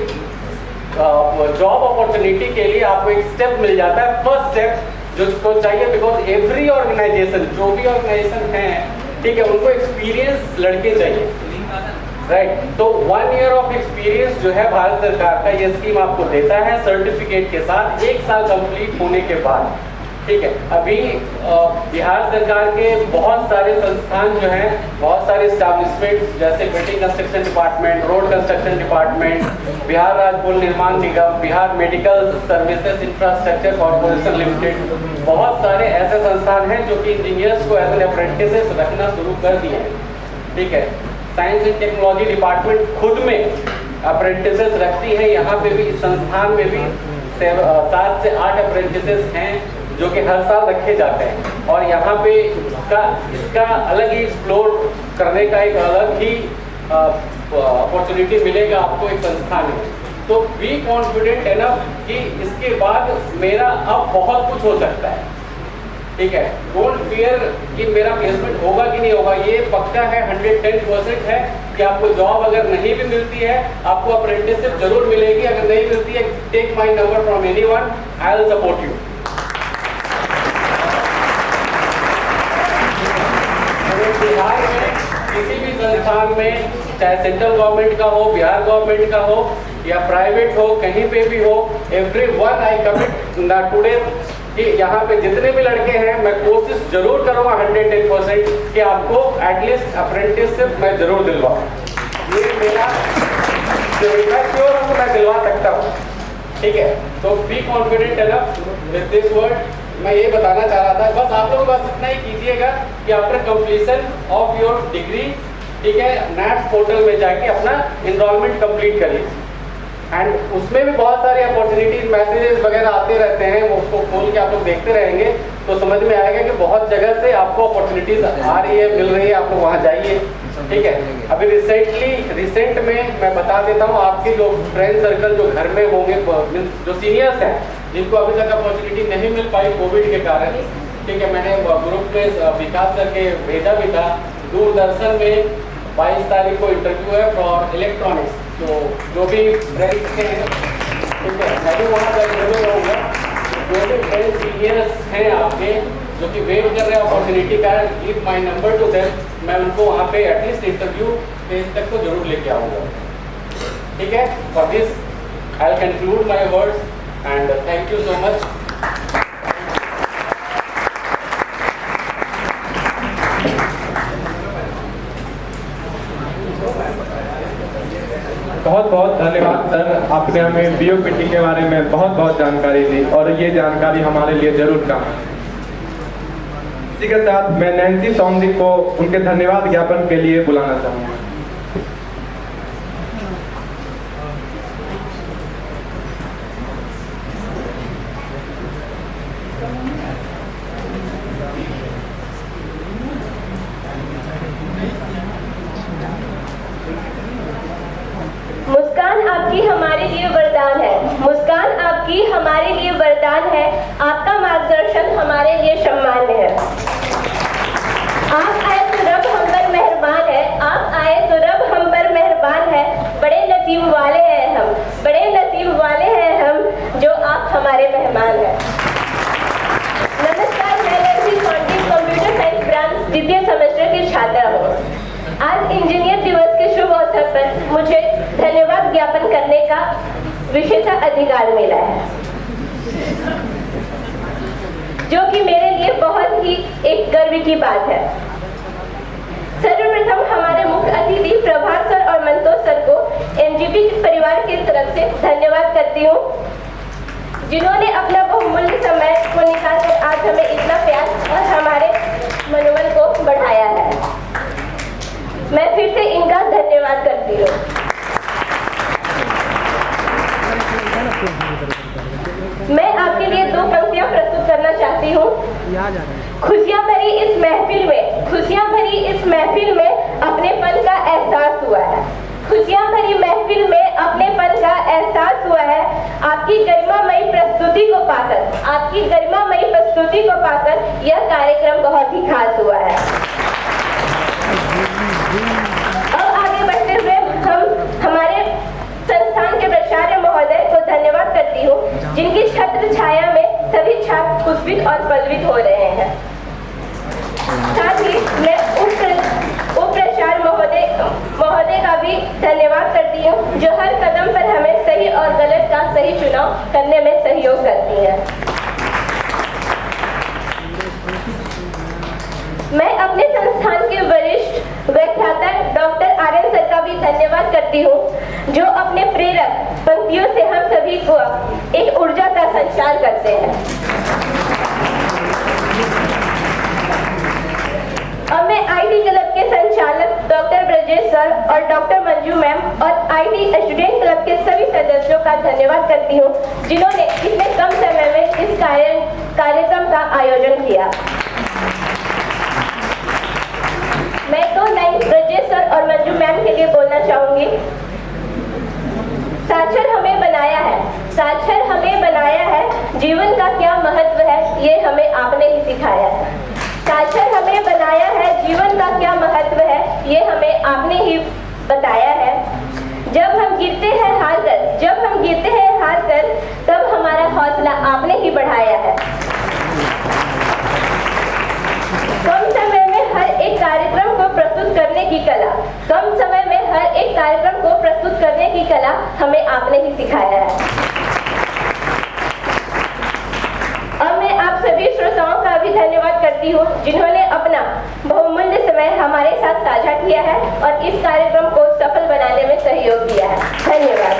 S11: जॉब अपॉर्चुनिटी के लिए आपको एक स्टेप मिल जाता है, फर्स्ट स्टेप जो चाहिए. बिकॉज एवरी ऑर्गेनाइजेशन, जो भी ऑर्गेनाइजेशन है, ठीक है, उनको एक्सपीरियंस लड़के चाहिए, राइट. तो 1 ईयर ऑफ एक्सपीरियंस जो है भारत सरकार का ये स्कीम आपको देता है सर्टिफिकेट के साथ 1 साल कंप्लीट होने के बाद. ठीक है, अभी बिहार सरकार के बहुत सारे संस्थान जो हैं, बहुत सारे एस्टैब्लिशमेंट जैसे building construction department, road construction department, Bihar राज्य पुल निर्माण निगम, Bihar medical services infrastructure corporation limited, बहुत सारे ऐसे संस्थान हैं जो कि इंजीनियर्स को एज एन अप्रेंटिसेस रखना शुरू कर दिए हैं. ठीक है, साइंस एंड टेक्नोलॉजी डिपार्टमेंट खुद में अप्रेंटिसेस रखती है. यहाँ पे भी, इस संस्थान में भी 7 से 8 अप्रेंटिसेस हैं जो कि हर साल रखे जाते हैं. और यहाँ पे इसका अलग ही एक्सप्लोर करने का एक अलग ही अपॉर्चुनिटी मिलेगा आपको एक संस्थान में. तो बी कॉन्फिडेंट एनफ कि इसके बाद मेरा अब बहुत कुछ हो सकता है. ठीक है, डोंट फियर कि मेरा प्लेसमेंट होगा कि नहीं होगा. ये पक्का है, 110% है कि आपको जॉब अगर नहीं भी मिलती है आपको अप्रेंटिसशिप जरूर मिलेगी. अगर नहीं मिलती है, take my number from anyone, I will support you. Bihar में किसी भी संस्थान में, चाहे सेंट्रल गवर्नमेंट का हो, बिहार गवर्नमेंट का हो या प्राइवेट हो, कहीं पे भी हो, एवरीवन आई कमिट टुडे कि यहाँ पे जितने भी लड़के हैं मैं कोशिश जरूर करूँगा 110% कि आपको एटलीस्ट अप्रेंटिसशिप मैं जरूर दिलवाऊँ. ये मेरा मैं श्योर हूँ, मैं दिलवा सकता हूँ. ठीक है, तो be confident enough with this word. मैं ये बताना चाह रहा था, बस आप लोग बस इतना ही कीजिएगा कि after completion of your degree, ठीक है, NATS पोर्टल में जाके अपना इनरोलमेंट कंप्लीट करिए. एंड उसमें भी बहुत सारी अपॉर्चुनिटीज, मैसेजेस वगैरह आते रहते हैं, वो उसको खोल के आप लोग देखते रहेंगे. तो समझ में आएगा कि बहुत जगह से आपको अपॉर्चुनिटीज आ रही है, मिल रही है, आप लोग वहाँ जाइए। ठीक है, अभी रिसेंट में मैं बता देता हूँ, आपके जो फ्रेंड सर्कल जो घर में होंगे, जो सीनियर्स हैं जिनको अभी तक अपॉर्चुनिटी नहीं मिल पाई कोविड के कारण, ठीक है, मैंने ग्रुप में विकास करके भेजा भी था। दूरदर्शन में 22 तारीख को इंटरव्यू है फॉर इलेक्ट्रॉनिक्स, तो जो भी फ्रेंड्स हैं, ठीक है, मैं भी वहाँ पर इंटरव्यू रहूँगा। जो भी फ्रेंड्स सीनियर्स हैं आपके जो कि वेट कर रहे हैं अपॉर्चुनिटी का, give my number two them, मैं उनको वहाँ पे एटलीस्ट इंटरव्यू फेज तक तो जरूर लेके आऊँगा। ठीक है, for this I will conclude my words and thank you so much.
S6: बहुत बहुत धन्यवाद सर, आपने हमें बीओपीटी के बारे में बहुत बहुत जानकारी दी और ये जानकारी हमारे लिए जरूर काम है। इसी के साथ मैं नैन्सी सौंदी को उनके धन्यवाद ज्ञापन के लिए बुलाना चाहूँगा।
S7: मुस्कान आपकी हमारे लिए वरदान है, मुस्कान आपकी हमारे लिए वरदान है, आपका मार्गदर्शन हमारे लिए सम्मान है। आप आए तो रब हम पर मेहरबान है, आप आए तो रब हम पर मेहरबान है, बड़े नसीब वाले हैं हम, बड़े नसीब वाले हैं हम जो आप हमारे मेहमान हैं। नमस्कार, मैं नैन्सी सौंदी कंप्यूटर साइंस ब्रांच द्वितीय सेमेस्टर की छात्रा हूँ। आज इंजीनियर दिवस के शुभ अवसर पर मुझे धन्यवाद ज्ञापन करने का विशेष अधिकार मिला है, जो कि मेरे लिए बहुत ही एक गर्व की बात है। सर्वप्रथम हमारे मुख्य अतिथि प्रभात सर और मंतोष सर को एनजीपी परिवार की तरफ से धन्यवाद करती हूँ, जिन्होंने अपना बहुमूल्य समय को निकालकर आज हमें इतना प्यार और हमारे मनोबल को बढ़ाया है। मैं फिर से इनका धन्यवाद करती हूँ। मैं आपके लिए 2 पंक्तियाँ प्रस्तुत करना चाहती हूँ। खुशियाँ भरी इस महफिल में, खुशियाँ भरी इस महफिल में अपनेपन का एहसास हुआ है, खुशियाँ भरी महफिल में अपनेपन का एहसास हुआ है। आपकी गरिमामयी प्रस्तुति को पाकर, आपकी गरिमामयी प्रस्तुति को पाकर यह कार्यक्रम बहुत ही खास हुआ है। अब आगे बढ़ते हुए हम हमारे संस्थान के प्राचार्य महोदय को धन्यवाद करती हूँ, जिनकी छत्र छाया में सभी छात्र पुष्पित और पल्लवित हो रहे हैं। साथ ही मैं उप प्राचार्य महोदय का भी धन्यवाद करती हूँ, जो हर कदम पर हमें सही और गलत का सही चुनाव करने में सहयोग करती हैं। मैं अपने संस्थान के वरिष्ठ व्याख्याता डॉक्टर आर्यन सर का भी धन्यवाद करती हूँ, जो अपने प्रेरक पंक्तियों से हम सभी को एक ऊर्जा का संचार करते हैं। अब मैं आईटी क्लब के संचालक डॉक्टर ब्रजेश सर और डॉक्टर मंजू मैम और आईटी स्टूडेंट क्लब के सभी सदस्यों का धन्यवाद करती हूँ, जिन्होंने इतने कम समय में इस कार्यक्रम का आयोजन किया। मैं 2 लाइन ब्रजेश सर और मंजू मैम के लिए बोलना चाहूंगी। साक्षर हमें बनाया है, साक्षर हमें बनाया है, जीवन का क्या महत्व है ये हमें आपने ही सिखाया है। साक्षर हमें बनाया है, जीवन का क्या महत्व है ये हमें आपने ही बताया है। जब हम गिरते हैं हार कर, जब हम गिरते हैं हार कर, तब हमारा हौसला आपने ही बढ़ाया है। कम समय में हर एक कार्यक्रम को प्रस्तुत करने की कला, कम समय में हर एक कार्यक्रम को प्रस्तुत करने की कला हमें आपने ही सिखाया है। अब मैं आप सभी श्रोताओं का भी धन्यवाद करती हूँ, जिन्होंने अपना बहुमूल्य समय हमारे साथ साझा किया है और इस कार्यक्रम को सफल बनाने में सहयोग किया है। धन्यवाद।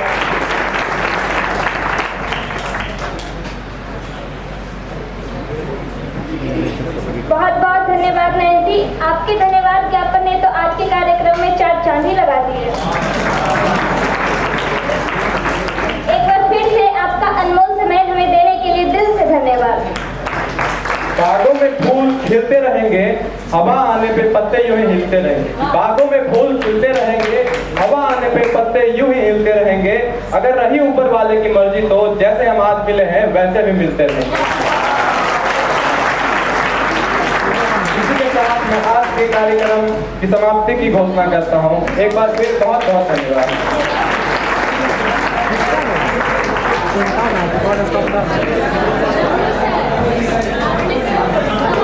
S7: बहुत बहुत धन्यवाद नैन्सी, आपके धन्यवाद ज्ञापन ने तो आज के कार्यक्रम में 4 चांद ही लगा दी है। एक बार फिर से आपका अनमोल समय हमें देने के लिए दिल से धन्यवाद।
S6: खिलते रहेंगे, हवा आने पे पत्ते यूं ही हिलते रहेंगे। बागों में फूल खिलते रहेंगे, हवा आने पे पत्ते यूं ही हिलते रहेंगे। अगर रही ऊपर वाले की मर्जी तो जैसे हम आज मिले हैं वैसे भी मिलते रहेंगे। इसी के साथ मैं आज के कार्यक्रम की समाप्ति की घोषणा करता हूँ। एक बार फिर बहुत बहुत धन्यवाद।
S1: Thank you.